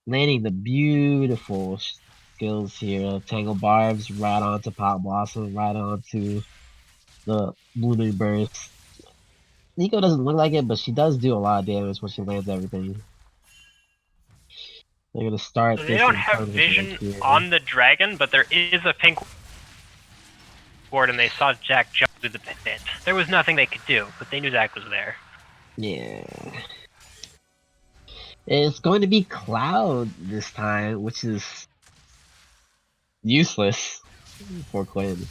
S1: Landing the beautiful skills here. Tangle Barbs right onto Pop Blossom, right onto the Blooming Burst. Nico doesn't look like it, but she does do a lot of damage when she lands everything. They're gonna start
S2: So they
S1: this
S2: don't
S1: in
S2: have
S1: terms of
S2: vision
S1: here.
S2: on the dragon, but there is a pink ward, and they saw Jack jump through the pit. There was nothing they could do, but they knew Jack was there.
S1: Yeah. It's going to be Cloud this time, which is useless for Quinn,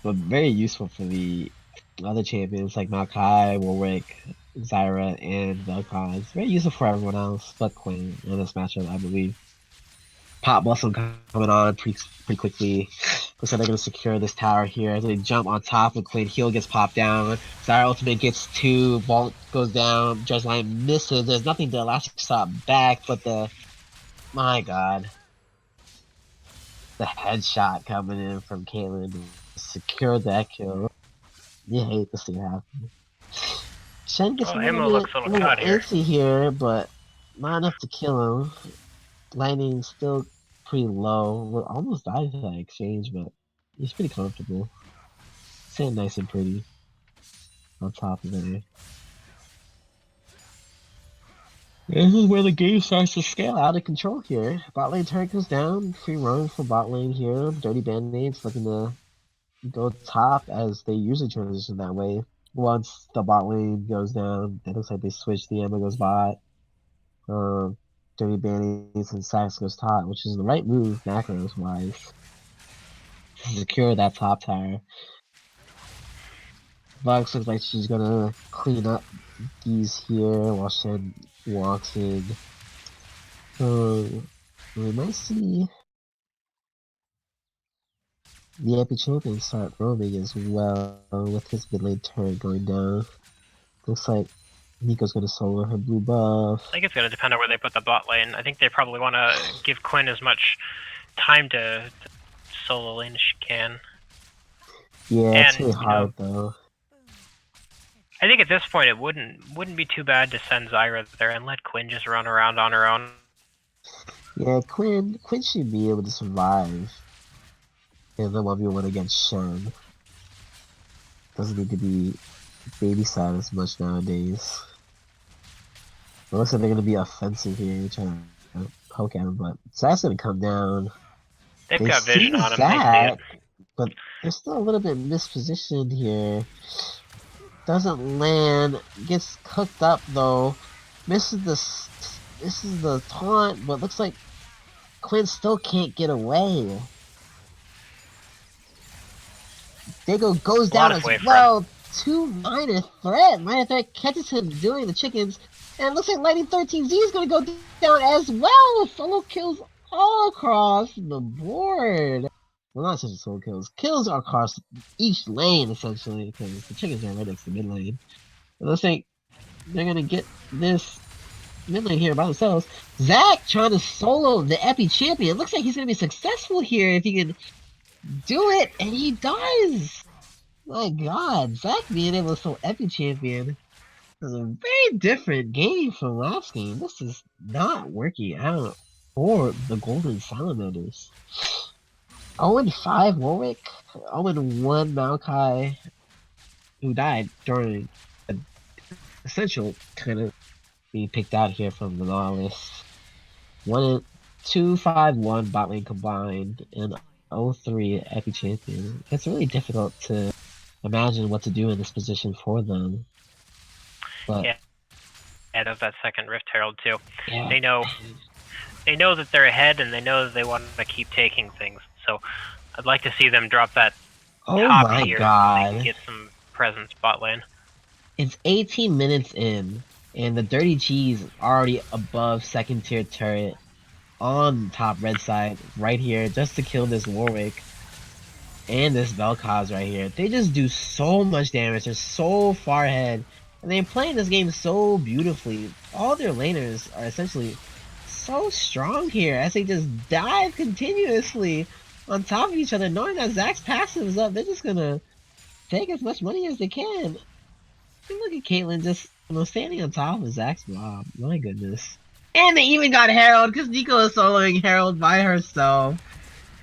S1: but very useful for the other champions like Makai, Warwick, Zyra, and Vel'Koz. Very useful for everyone else but Quinn in this matchup, I believe. Pop Blossom coming on pretty quickly. Looks like they're going to secure this tower here as they jump on top of Quinn. Heal gets popped down. Zyra ultimate gets 2. Vault goes down. Judge Line misses. There's nothing to Elastic Stop back, but the... My god. The headshot coming in from Caitlyn to secure that kill. You hate to see it happen. Shen gets a
S2: Ammo looks a little caught here.
S1: antsy here, but not enough to kill him. Lightning still pretty low. Well, almost died to that exchange, but he's pretty comfortable. Staying nice and pretty on top of it. This is where the game starts to scale out of control here. Bot lane turret goes down. Free run for bot lane here. Dirty Band-Aids looking to go top as they usually transition that way. Once the bot lane goes down, it looks like they switch the Emma goes bot. Dirty Band-Aids and Sax goes top, which is the right move macros wise. To secure that top tower. Vox looks like she's gonna clean up these here while Shen walks in. We might see the Epic Champion start roaming as well with his mid lane turret going down. Looks like Nico's gonna solo her blue buff.
S2: I think it's going to depend on where they put the bot lane. I think they probably want to give Quinn as much time to solo lane as she can.
S1: Yeah, it's really hard though.
S2: I think at this point it wouldn't be too bad to send Zyra there and let Quinn just run around on her own.
S1: Yeah, Quinn should be able to survive in the 1v1 against Shen. Doesn't need to be babysat as much nowadays. It looks like they're gonna be offensive here, trying to poke at him, but Zach's gonna come down.
S2: They've
S1: They
S2: got vision on him.
S1: Zach, but they're still a little bit mispositioned here. Doesn't land, gets cooked up though. Misses the taunt, but looks like Quinn still can't get away. Dago goes down as well. 2 minor threat. Minor threat catches him doing the chickens. And it looks like Lightning 13Z is going to go down as well. Solo kills all across the board. Well, not such a solo kills. Kills are across each lane, essentially, because the chickens are right next to mid lane. It looks like they're going to get this mid lane here by themselves. Zach trying to solo the Epi Champion. It looks like he's going to be successful here if he can do it, and he does! My god, Zach being able to solo Epi Champion is a very different game from last game. This is not working out for the Golden Salamanders. 0-5 Warwick, 0-1 Maokai, who died during an essential kind of being picked out here from the Nautilus. 2-5-1 bot lane combined, and 0-3 Epi Champion. It's really difficult to imagine what to do in this position for them. But
S2: Yeah, that second Rift Herald too.
S1: yeah,
S2: They know that they're ahead, and they know that they want to keep taking things. So I'd like to see them drop that
S1: oh
S2: top
S1: my
S2: tier so they can
S1: god.
S2: get some presence bot lane.
S1: It's 18 minutes in, and the Dirty Cheese already above second tier turret on top red side right here just to kill this Warwick and this Vel'Koz right here. They just do so much damage. They're so far ahead. And they're playing this game so beautifully. All their laners are essentially so strong here as they just dive continuously on top of each other, knowing that Zach's passive is up. They're just gonna take as much money as they can. And look at Caitlyn just standing on top of Zach's mob. My goodness. And they even got Herald because Nico is soloing Herald by herself.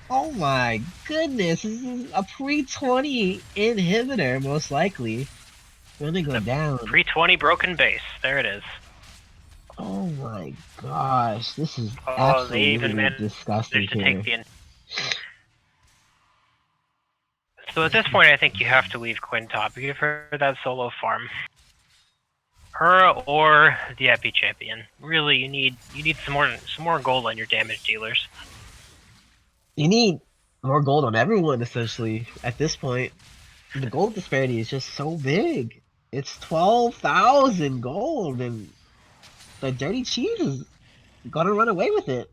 S1: Oh my goodness, this is a pre-20 inhibitor, most likely. Gonna go down.
S2: Pre-20 broken base. There it is.
S1: Oh my gosh, this is
S2: Oh, they even
S1: absolutely
S2: managed
S1: disgusting
S2: to
S1: here.
S2: take the. So at this point, I think you have to leave Quinn top. Give her that solo farm. Her or the Epi champion. Really, you need some more gold on your damage dealers.
S1: You need more gold on everyone, essentially, at this point. The gold disparity is just so big. It's 12,000 gold, and the Dirty Cheese is gonna run away with it.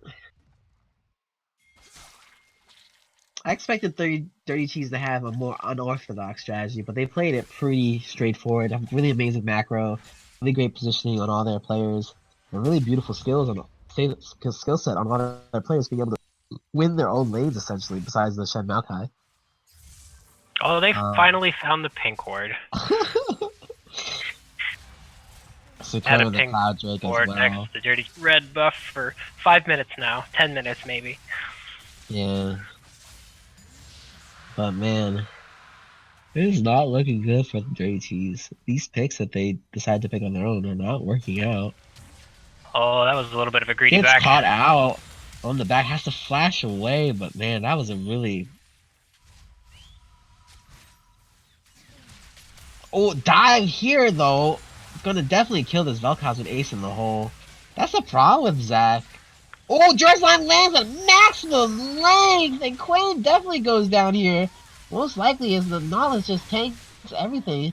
S1: I expected Dirty Cheese to have a more unorthodox strategy, but they played it pretty straightforward. A really amazing macro, really great positioning on all their players, and really beautiful skills on skill set on all their players being able to win their own lanes essentially. Besides the Shen Maokai.
S2: Oh, they finally found the pink ward. Had a
S1: Secure the
S2: pink
S1: Cloud Drake as
S2: ward
S1: well.
S2: next to the dirty red buff for 5 minutes now. 10 minutes maybe.
S1: Yeah. But man, it is not looking good for the Dirty Cheese. These picks that they decide to pick on their own are not working out.
S2: Oh, that was a little bit of a greedy
S1: Gets
S2: back.
S1: caught out on the back, has to flash away, but man, that was a really... Oh, dive here, though. Gonna definitely kill this Vel'Koz with Ace in the hole. That's the problem with Zach. Oh, Dredgeline lands at maximum length, and Quinn definitely goes down here. Most likely is the Nautilus just tanks everything.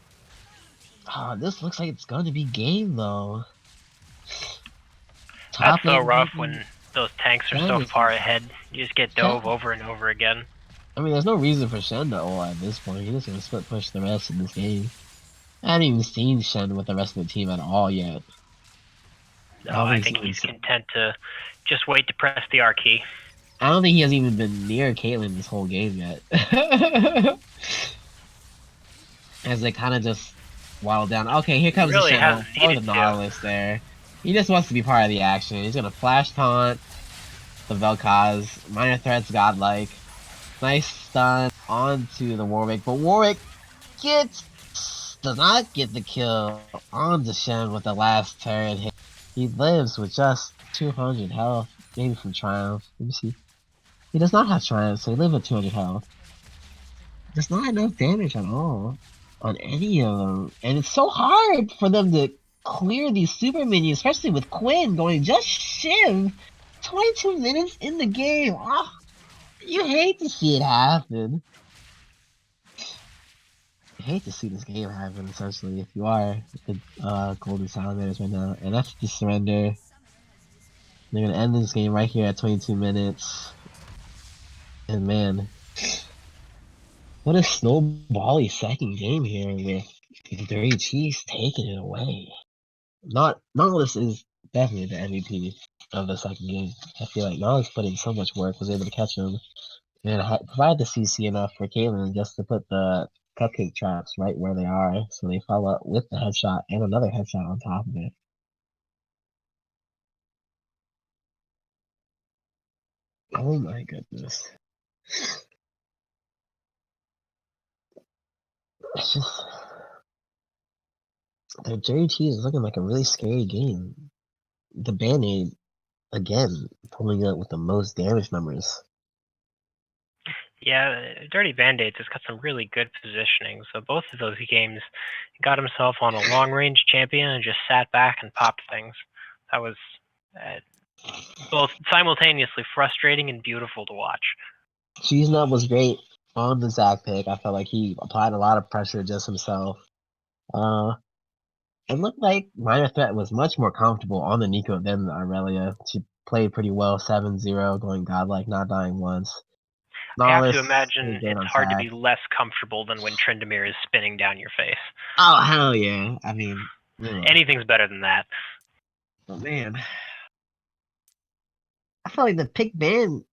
S1: Oh, this looks like it's gonna be game, though.
S2: That's
S1: Top
S2: so
S1: lane
S2: rough
S1: maybe.
S2: when those tanks are
S1: Shen
S2: so
S1: is
S2: far
S1: just...
S2: ahead. You just get dove over and over again.
S1: I mean, there's no reason for Shen to ult at this point. He's just gonna split push the rest of this game. I haven't even seen Shen with the rest of the team at all yet.
S2: No, I think he's content to just wait to press the R key.
S1: I don't think he has even been near Caitlyn this whole game yet. As they kind of just waddle down. Okay, here comes
S2: Really
S1: the Shen.
S2: hasn't
S1: Throw the
S2: needed to.
S1: Nautilus there. He just wants to be part of the action. He's gonna flash taunt the Vel'Koz. Minor threats godlike. Nice stun onto the Warwick, but Warwick does not get the kill onto Shen with the last turret hit. He lives with just 200 health, maybe from Triumph. Let me see. He does not have Triumph, so he lives with 200 health. There's not enough damage at all on any of them. And it's so hard for them to clear these super minions, especially with Quinn going just shiv 22 minutes in the game. Oh, you hate to see it happen. I hate to see this game happen, essentially, if you are the Golden Salamanders right now. And that's the surrender. They're gonna end this game right here at 22 minutes. And man, what a snowbally second game here with the Dirty Cheese taking it away. Nautilus is definitely the MVP of the second game. I feel like Nautilus put in so much work, was able to catch him, and provide the CC enough for Caitlyn just to put the cupcake traps right where they are, so they follow up with the headshot and another headshot on top of it. Oh my goodness. It's just the Jerry Cheese is looking like a really scary game. The Band-Aid again pulling up with the most damage numbers.
S2: Yeah, Dirty Band-Aids has got some really good positioning. So both of those games, he got himself on a long-range champion and just sat back and popped things. That was both simultaneously frustrating and beautiful to watch.
S1: Cheese Nut was great on the Zac pick. I felt like he applied a lot of pressure just himself. It looked like Minor Threat was much more comfortable on the Nico than the Aurelia. She played pretty well, 7-0, going godlike, not dying once.
S2: I have to
S1: Nautilus
S2: imagine
S1: did great
S2: it's
S1: on
S2: hard to be
S1: Sac.
S2: less comfortable than when Tryndamere is spinning down your face.
S1: Oh, hell yeah. I mean,
S2: Anything's better than that.
S1: oh man. I feel like the pick ban.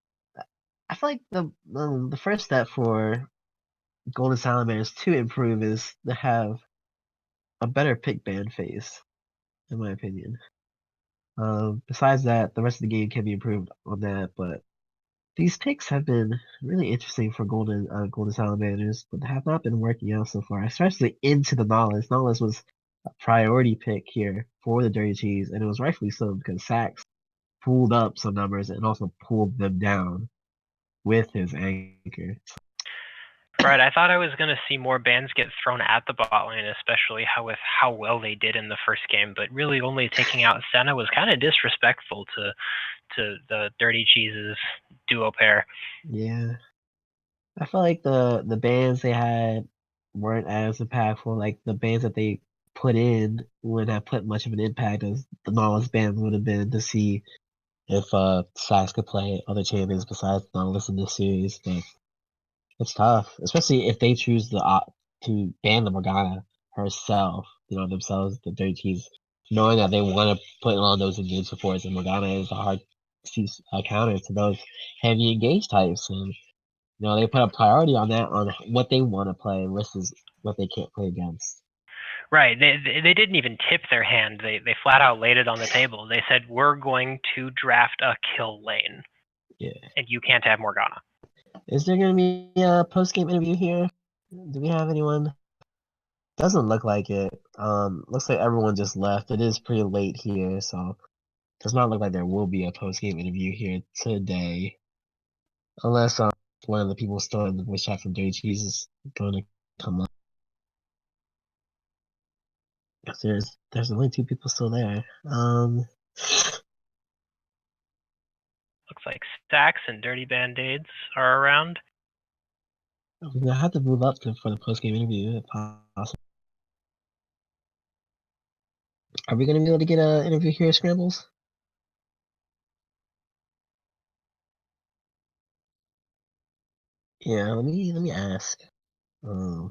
S1: I feel like the first step for Golden Salamanders to improve is to have a better pick ban phase, in my opinion. Besides that, the rest of the game can be improved on that, but these picks have been really interesting for Golden Salamanders, but have not been working out so far, especially into the Nautilus. Nautilus was a priority pick here for the Dirty Cheese, and it was rightfully so because Sax pulled up some numbers and also pulled them down with his anchor.
S2: Right, I thought I was going to see more bans get thrown at the bot lane, especially with how well they did in the first game. But really, only taking out Senna was kind of disrespectful to the Dirty Cheese's duo pair.
S1: Yeah, I feel like the bans they had weren't as impactful. Like the bans that they put in wouldn't have put much of an impact as the Nautilus bans would have been to see if Sax could play other champions besides Nautilus in this series. But it's tough, especially if they choose to ban the Morgana herself. Themselves, the Dirty Cheese, knowing that they want to put on those engage supports, and Morgana is a hard counter to those heavy engage types, and they put a priority on that on what they want to play versus what they can't play against.
S2: Right, they didn't even tip their hand. They flat out laid it on the table. They said, we're going to draft a kill lane.
S1: Yeah.
S2: And you can't have Morgana.
S1: Is there going to be a post-game interview here? Do we have anyone? Doesn't look like it. Looks like everyone just left. It is pretty late here, so does not look like there will be a post-game interview here today. Unless one of the people still in the voice chat from Dirty Cheese is going to come up. There's only 2 people still there.
S2: Looks like Stacks and Dirty Band-Aids are around.
S1: We're gonna have to move up for the post-game interview if possible. Are we gonna be able to get an interview here at Scrambles? Yeah, let me ask. We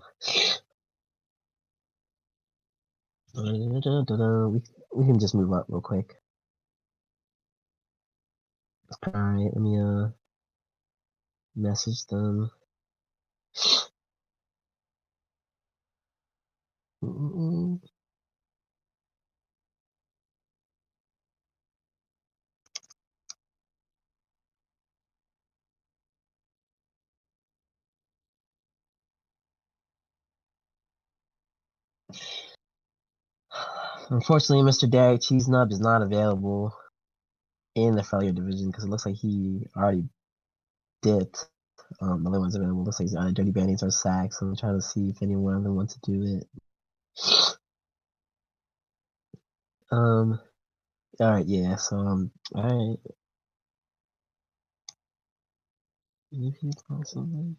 S1: can just move up real quick. All right, let me message them. Unfortunately, Mr. Derek Cheesenub is not available in the Freljord division because it looks like he already dipped. The other one's available. Looks like he's either Dirty Bandits or Sax. So I'm trying to see if anyone other wants to do it. Alright, yeah, so, alright. If you find something.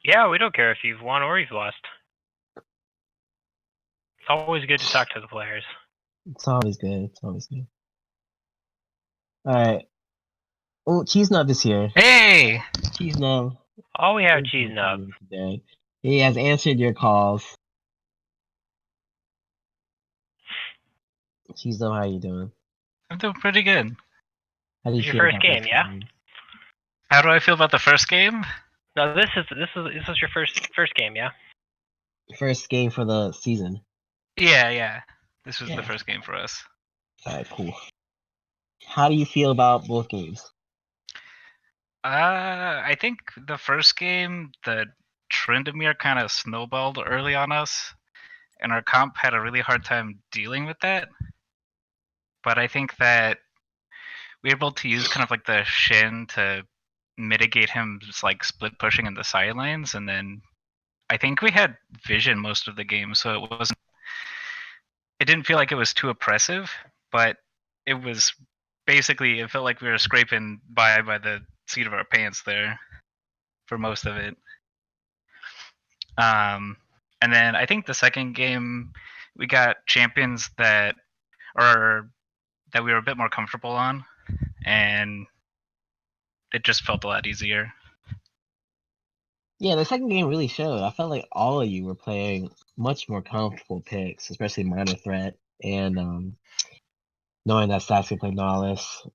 S2: Yeah, we don't care if you've won or you've lost. It's always good to talk to the players.
S1: It's always good. It's always good. Alright. Oh, Cheese Nub is here.
S3: Hey!
S1: Cheese Nub.
S2: Oh, we have Cheese Nub.
S1: Today. He has answered your calls. Cheese Nub, how you doing?
S3: I'm doing pretty good.
S1: How do you
S2: It's your
S1: feel
S2: first
S1: about
S2: game,
S1: this
S2: yeah?
S1: game?
S3: How do I feel about the first game?
S2: No, this is your first game, yeah?
S1: First game for the season.
S3: Yeah. This was
S1: Yeah.
S3: the first game for us.
S1: Alright, cool. How do you feel about both games?
S3: I think the first game, the Trindamere kind of snowballed early on us, and our comp had a really hard time dealing with that. But I think that we were able to use kind of like the Shin to mitigate him just like split pushing in the side lanes, and then I think we had vision most of the game, so it didn't feel like it was too oppressive, but it was basically, it felt like we were scraping by the seat of our pants there for most of it. And then I think the second game we got champions that we were a bit more comfortable on, and it just felt a lot easier.
S1: Yeah, the second game really showed. I felt like all of you were playing much more comfortable picks, especially Minor Threat, and knowing that Stats could play Nautilus.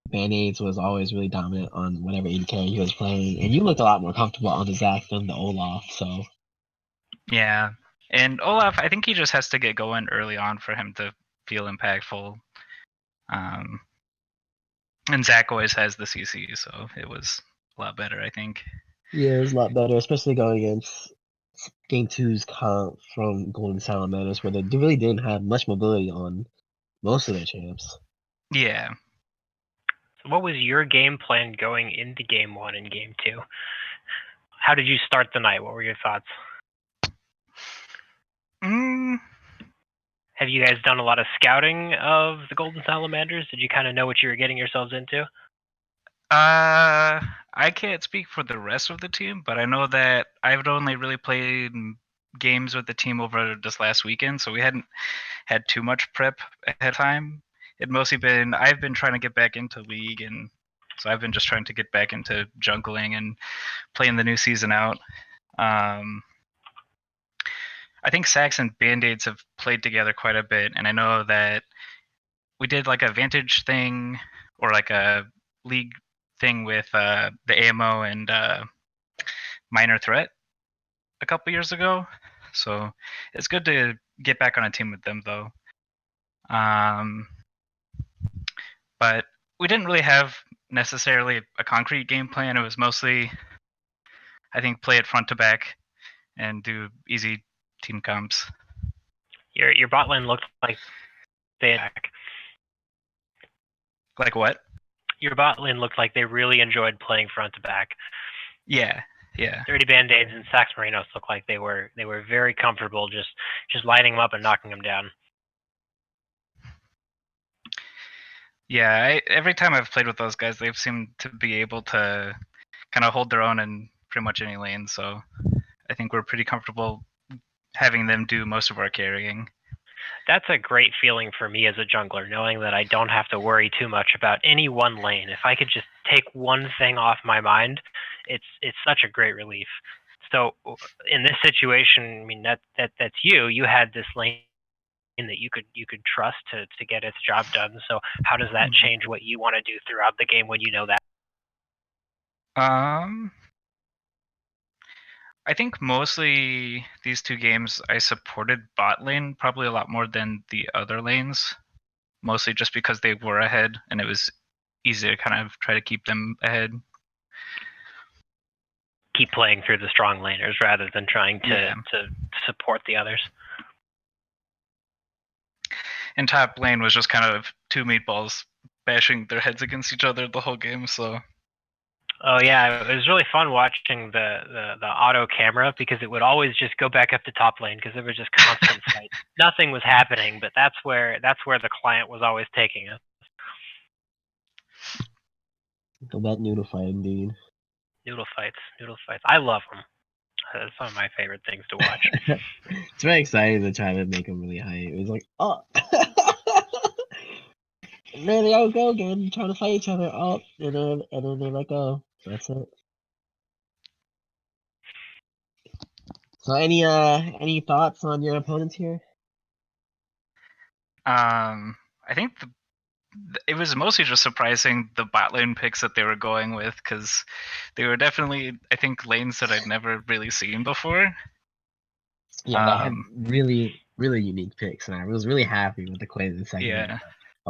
S1: Band-Aids was always really dominant on whatever AD carry he was playing, and you looked a lot more comfortable on the Zac than the Olaf, so...
S3: Yeah, and Olaf, I think he just has to get going early on for him to feel impactful. And Zac always has the CC, so it was a lot better, I think.
S1: Yeah, it was a lot better, especially going against Game 2's comp from Golden Salamanders, where they really didn't have much mobility on most of their champs.
S3: Yeah.
S2: So what was your game plan going into Game 1 and Game 2? How did you start the night? What were your thoughts? Have you guys done a lot of scouting of the Golden Salamanders? Did you kind of know what you were getting yourselves into?
S3: I can't speak for the rest of the team, but I know that I've only really played games with the team over this last weekend, so we hadn't had too much prep ahead of time. I've been trying to get back into League, and so I've been just trying to get back into jungling and playing the new season out. I think Sax and Band-Aids have played together quite a bit, and I know that we did like a Vantage thing or like a League thing with the AMO and Minor Threat a couple years ago. So it's good to get back on a team with them, though. But we didn't really have necessarily a concrete game plan. It was mostly, I think, play it front to back and do easy team comps.
S2: Your bot lane looked like they
S3: Like what?
S2: Your bot lane looked like they really enjoyed playing front to back.
S3: Yeah.
S2: Dirty Band-Aids and Sax Marinos looked like they were very comfortable just lighting them up and knocking them down.
S3: Yeah, every time I've played with those guys, they've seemed to be able to kind of hold their own in pretty much any lane. So I think we're pretty comfortable having them do most of our carrying.
S2: That's a great feeling for me as a jungler, knowing that I don't have to worry too much about any one lane. If I could just take one thing off my mind, it's such a great relief. So in this situation, I mean that's you. You had this lane that you could trust to get its job done. So how does that change what you want to do throughout the game when you know that?
S3: I think mostly these two games I supported bot lane probably a lot more than the other lanes, mostly just because they were ahead and it was easy to kind of try to keep them ahead.
S2: Keep playing through the strong laners rather than trying to support the others.
S3: And top lane was just kind of two meatballs bashing their heads against each other the whole game, so...
S2: Oh yeah, it was really fun watching the auto camera because it would always just go back up to top lane because there was just constant fight. Nothing was happening, but that's where the client was always taking us.
S1: Go back noodle fight, indeed.
S2: Noodle fights. I love them. That's one of my favorite things to watch.
S1: It's very exciting to try to make them really hype. It's like, oh, there they all go again, trying to fight each other. Oh, and then they let go. That's it. So any thoughts on your opponents here?
S3: I think it was mostly just surprising the bot lane picks that they were going with because they were definitely, I think, lanes that I'd never really seen before.
S1: Yeah, they had really, really unique picks, and I was really happy with the Quaid in the second game.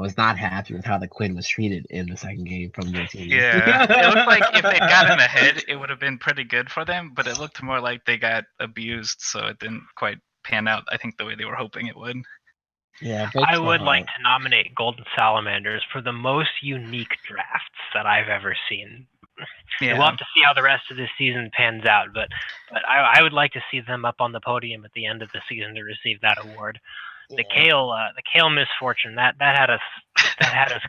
S1: I was not happy with how the Quinn was treated in the second game from your team.
S3: Yeah, it looked like if they'd gotten ahead, it would have been pretty good for them, but it looked more like they got abused, so it didn't quite pan out, I think, the way they were hoping it would.
S1: Yeah,
S2: I would like to nominate Golden Salamanders for the most unique drafts that I've ever seen.
S3: Yeah.
S2: We'll have to see how the rest of this season pans out, but I would like to see them up on the podium at the end of the season to receive that award. The Kale misfortune that had us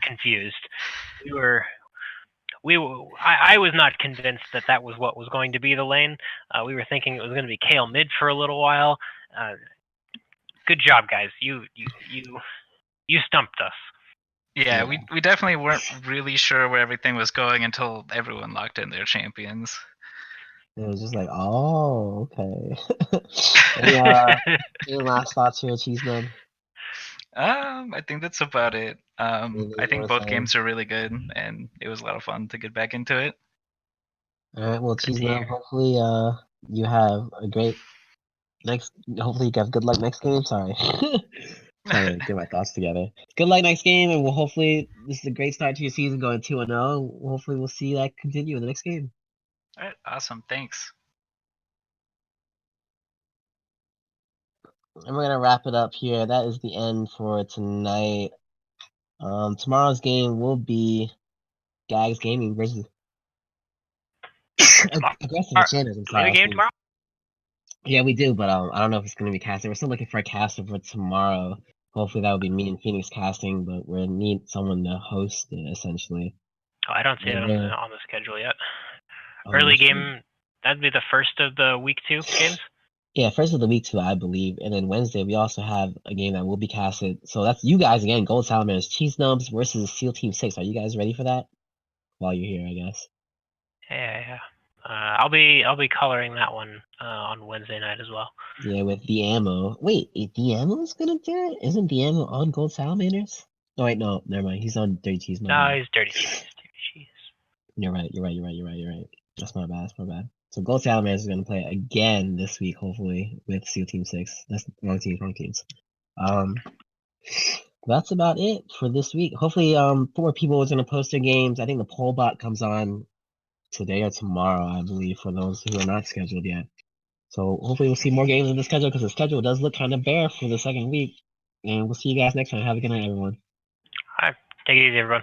S2: confused. I was not convinced that was what was going to be the lane. We were thinking it was going to be Kale mid for a little while. Good job, guys. You stumped us.
S3: Yeah, we definitely weren't really sure where everything was going until everyone locked in their champions.
S1: It was just like, oh, okay. Any last thoughts here, Cheeseman?
S3: I think that's about it. I think both
S1: say?
S3: games are really good, and it was a lot of fun to get back into it.
S1: All right, well, Cheeseman, hopefully you have a great hopefully you have good luck next game. Sorry. Trying to get my thoughts together. Good luck next game, and we'll hopefully this is a great start to your season, going 2-0. Hopefully, we'll see that continue in the next game.
S3: All right, awesome. Thanks.
S1: And we're gonna wrap it up here. That is the end for tonight. Tomorrow's game will be Gags Gaming versus Aggressive Channels. I'm sorry.
S2: Do we have a game tomorrow?
S1: Yeah, we do, but I don't know if it's gonna be casting. We're still looking for a caster for tomorrow. Hopefully, that will be me and Phoenix casting, but we need someone to host it essentially.
S2: Oh, I don't see it on the schedule yet.
S1: Oh,
S2: Early game, that'd be the first of the week 2 games?
S1: Yeah, first of the week 2, I believe. And then Wednesday, we also have a game that will be casted. So that's you guys again, Gold Salamanders, Cheese Nubs versus SEAL Team 6. Are you guys ready for that? While you're here, I guess.
S2: Yeah. I'll be coloring that one on Wednesday night as well.
S1: Yeah, with the ammo. Wait, the ammo's gonna do it? Isn't the ammo on Gold Salamanders? Oh wait, no, never mind. He's on Dirty Cheese.
S2: No, he's Dirty Cheese.
S1: You're right. That's my bad. So Gold Salamanders is gonna play again this week, hopefully, with SEAL Team 6. That's wrong teams. That's about it for this week. Hopefully, 4 people are gonna post their games. I think the poll bot comes on today or tomorrow, I believe, for those who are not scheduled yet. So hopefully we'll see more games in the schedule, because the schedule does look kind of bare for the second week. And we'll see you guys next time. Have a good night, everyone.
S2: All right, take it easy, everyone.